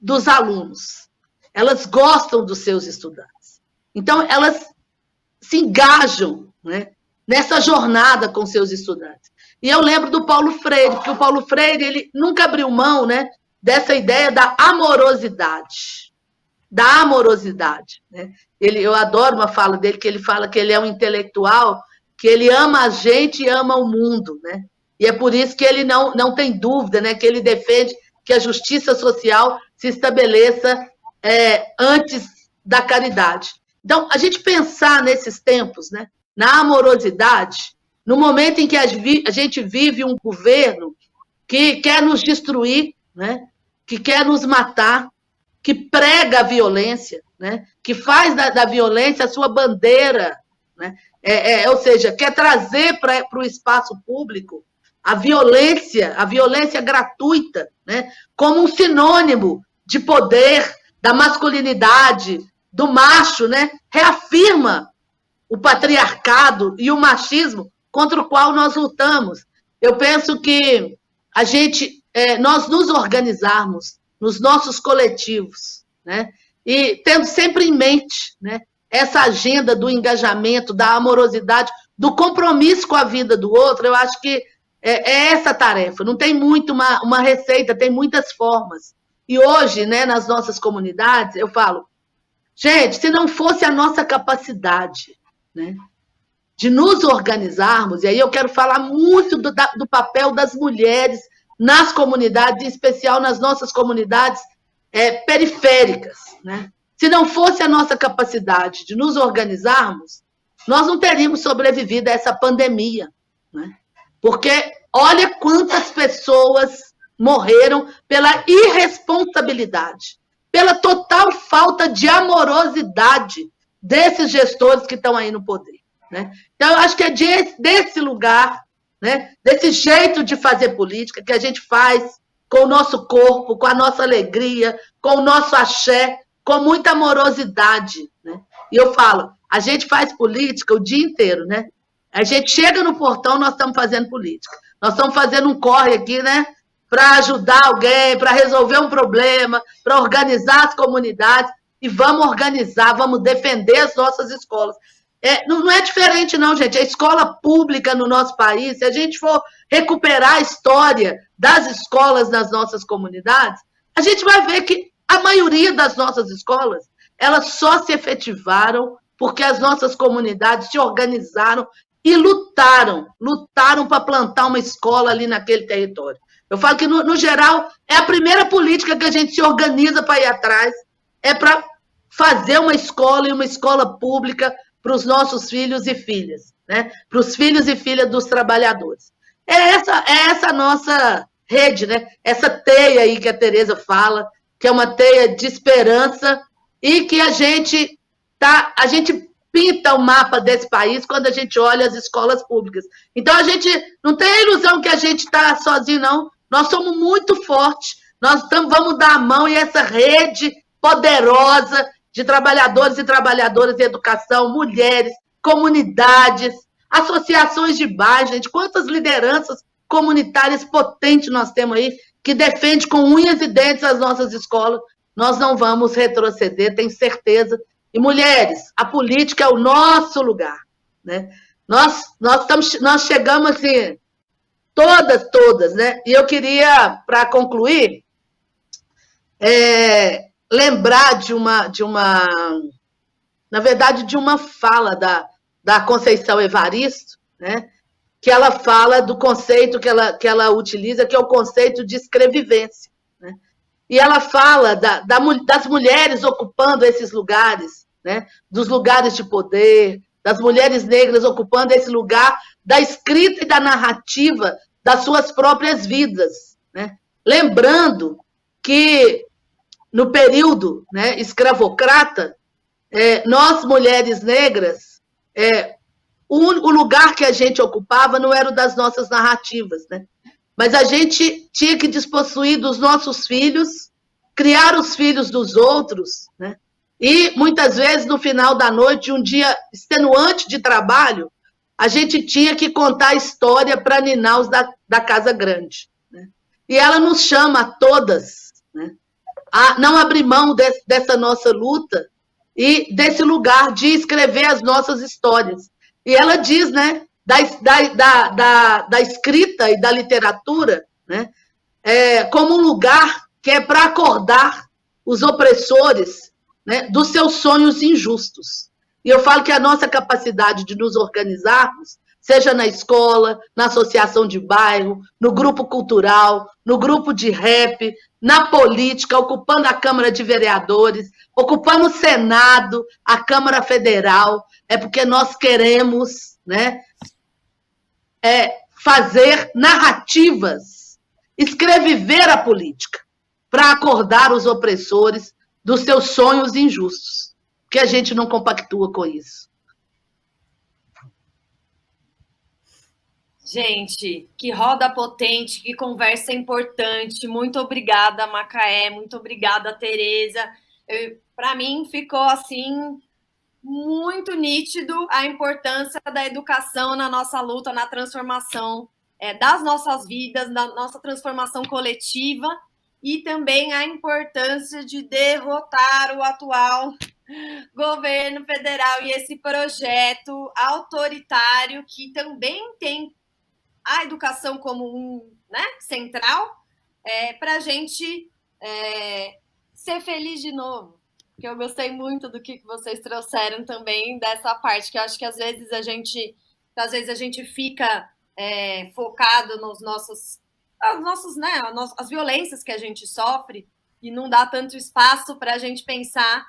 dos alunos, elas gostam dos seus estudantes. Então, elas se engajam, né, nessa jornada com seus estudantes. E eu lembro do Paulo Freire, porque o Paulo Freire ele nunca abriu mão, né, dessa ideia da amorosidade. Né? Eu adoro uma fala dele, que ele fala que ele é um intelectual, que ele ama a gente e ama o mundo, né? E é por isso que ele não tem dúvida, né, que ele defende que a justiça social se estabeleça antes da caridade. Então, a gente pensar nesses tempos, né, na amorosidade, no momento em que a gente vive um governo que quer nos destruir, né, que quer nos matar, que prega a violência, né, que faz da violência a sua bandeira, né, ou seja, quer trazer para o espaço público a violência gratuita, né, como um sinônimo de poder, da masculinidade, do macho, né, reafirma o patriarcado e o machismo contra o qual nós lutamos. Eu penso que nós nos organizarmos nos nossos coletivos, né, e tendo sempre em mente, né, essa agenda do engajamento, da amorosidade, do compromisso com a vida do outro, eu acho que é essa tarefa. Não tem muito uma receita, tem muitas formas. E hoje, né, nas nossas comunidades, eu falo, gente, se não fosse a nossa capacidade, né, de nos organizarmos, e aí eu quero falar muito do papel das mulheres nas comunidades, em especial nas nossas comunidades periféricas, né? Se não fosse a nossa capacidade de nos organizarmos, nós não teríamos sobrevivido a essa pandemia, né? Porque olha quantas pessoas morreram pela irresponsabilidade, pela total falta de amorosidade desses gestores que estão aí no poder, né? Então, eu acho que é desse lugar, né, desse jeito de fazer política que a gente faz com o nosso corpo, com a nossa alegria, com o nosso axé, com muita amorosidade, né? E eu falo, a gente faz política o dia inteiro, né? A gente chega no portão, nós estamos fazendo política. Nós estamos fazendo um corre aqui, né, para ajudar alguém, para resolver um problema, para organizar as comunidades, e vamos organizar, vamos defender as nossas escolas. Não é diferente, não, gente. A escola pública no nosso país, se a gente for recuperar a história das escolas nas nossas comunidades, a gente vai ver que a maioria das nossas escolas, elas só se efetivaram porque as nossas comunidades se organizaram e lutaram para plantar uma escola ali naquele território. Eu falo que, no geral, é a primeira política que a gente se organiza para ir atrás, é para fazer uma escola e uma escola pública para os nossos filhos e filhas, né? Para os filhos e filhas dos trabalhadores. É essa nossa rede, né? Essa teia aí que a Tereza fala, que é uma teia de esperança e que a gente pinta o mapa desse país quando a gente olha as escolas públicas. Então, a gente não tem a ilusão que a gente está sozinho, não. Nós somos muito fortes, vamos dar a mão e essa rede poderosa de trabalhadores e trabalhadoras em educação, mulheres, comunidades, associações de bairro, gente, quantas lideranças comunitárias potentes nós temos aí, que defende com unhas e dentes as nossas escolas. Nós não vamos retroceder, tenho certeza. E, mulheres, a política é o nosso lugar, né? Nós chegamos, assim, todas, né? E eu queria, para concluir, lembrar de uma fala da Conceição Evaristo, né? Que ela fala do conceito que ela utiliza, que é o conceito de escrevivência, né? E ela fala das mulheres ocupando esses lugares, né? Dos lugares de poder, das mulheres negras ocupando esse lugar da escrita e da narrativa das suas próprias vidas, né? Lembrando que, no período, né, escravocrata, nós, mulheres negras, o lugar que a gente ocupava não era o das nossas narrativas, né? Mas a gente tinha que despossuir dos nossos filhos, criar os filhos dos outros, né? E, muitas vezes, no final da noite, um dia extenuante de trabalho, a gente tinha que contar a história para Ninaus da Casa Grande, né? E ela nos chama a todas, né, a não abrir mão dessa nossa luta e desse lugar de escrever as nossas histórias. E ela diz, né, da escrita e da literatura, né, como um lugar que é para acordar os opressores, né, dos seus sonhos injustos. E eu falo que a nossa capacidade de nos organizarmos, seja na escola, na associação de bairro, no grupo cultural, no grupo de rap, na política, ocupando a Câmara de Vereadores, ocupando o Senado, a Câmara Federal, é porque nós queremos, né, fazer narrativas, escrever a política, para acordar os opressores dos seus sonhos injustos, que a gente não compactua com isso. Gente, que roda potente, que conversa importante. Muito obrigada, Macaé. Muito obrigada, Tereza. Para mim, ficou assim muito nítido a importância da educação na nossa luta, na transformação das nossas vidas, na nossa transformação coletiva, e também a importância de derrotar o atual governo federal e esse projeto autoritário que também tem a educação como central, para a gente ser feliz de novo. Porque eu gostei muito do que vocês trouxeram também dessa parte, que eu acho que às vezes a gente fica focado nos as violências que a gente sofre e não dá tanto espaço para a gente pensar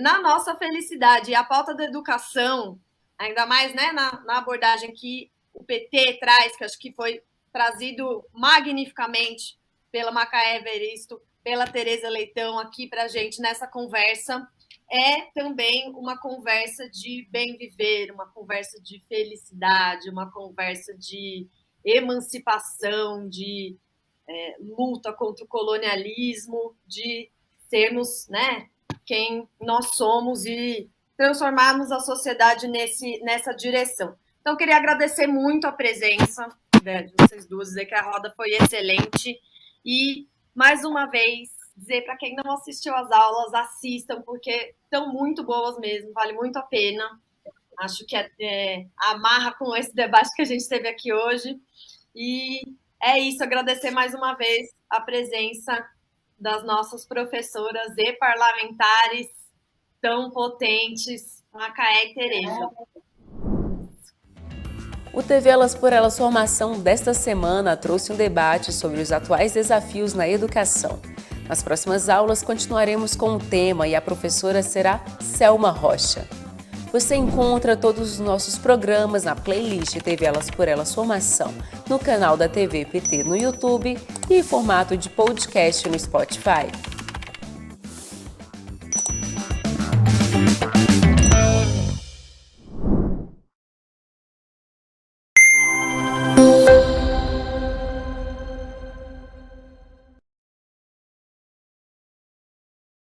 na nossa felicidade. E a pauta da educação, ainda mais, né, na abordagem que o PT traz, que acho que foi trazido magnificamente pela Macaé Evaristo, pela Tereza Leitão aqui para a gente nessa conversa, é também uma conversa de bem viver, uma conversa de felicidade, uma conversa de emancipação, de luta contra o colonialismo, de sermos, né, quem nós somos e transformarmos a sociedade nessa direção. Então, eu queria agradecer muito a presença de vocês duas, dizer que a roda foi excelente e, mais uma vez, dizer para quem não assistiu às aulas, assistam, porque estão muito boas mesmo, vale muito a pena. Acho que amarra com esse debate que a gente teve aqui hoje. E é isso, agradecer mais uma vez a presença das nossas professoras e parlamentares tão potentes, Macaé e Tereza. O TV Elas por Elas Formação desta semana trouxe um debate sobre os atuais desafios na educação. Nas próximas aulas continuaremos com o tema e a professora será Selma Rocha. Você encontra todos os nossos programas na playlist TV Elas por Elas Formação, no canal da TV PT no YouTube e em formato de podcast no Spotify.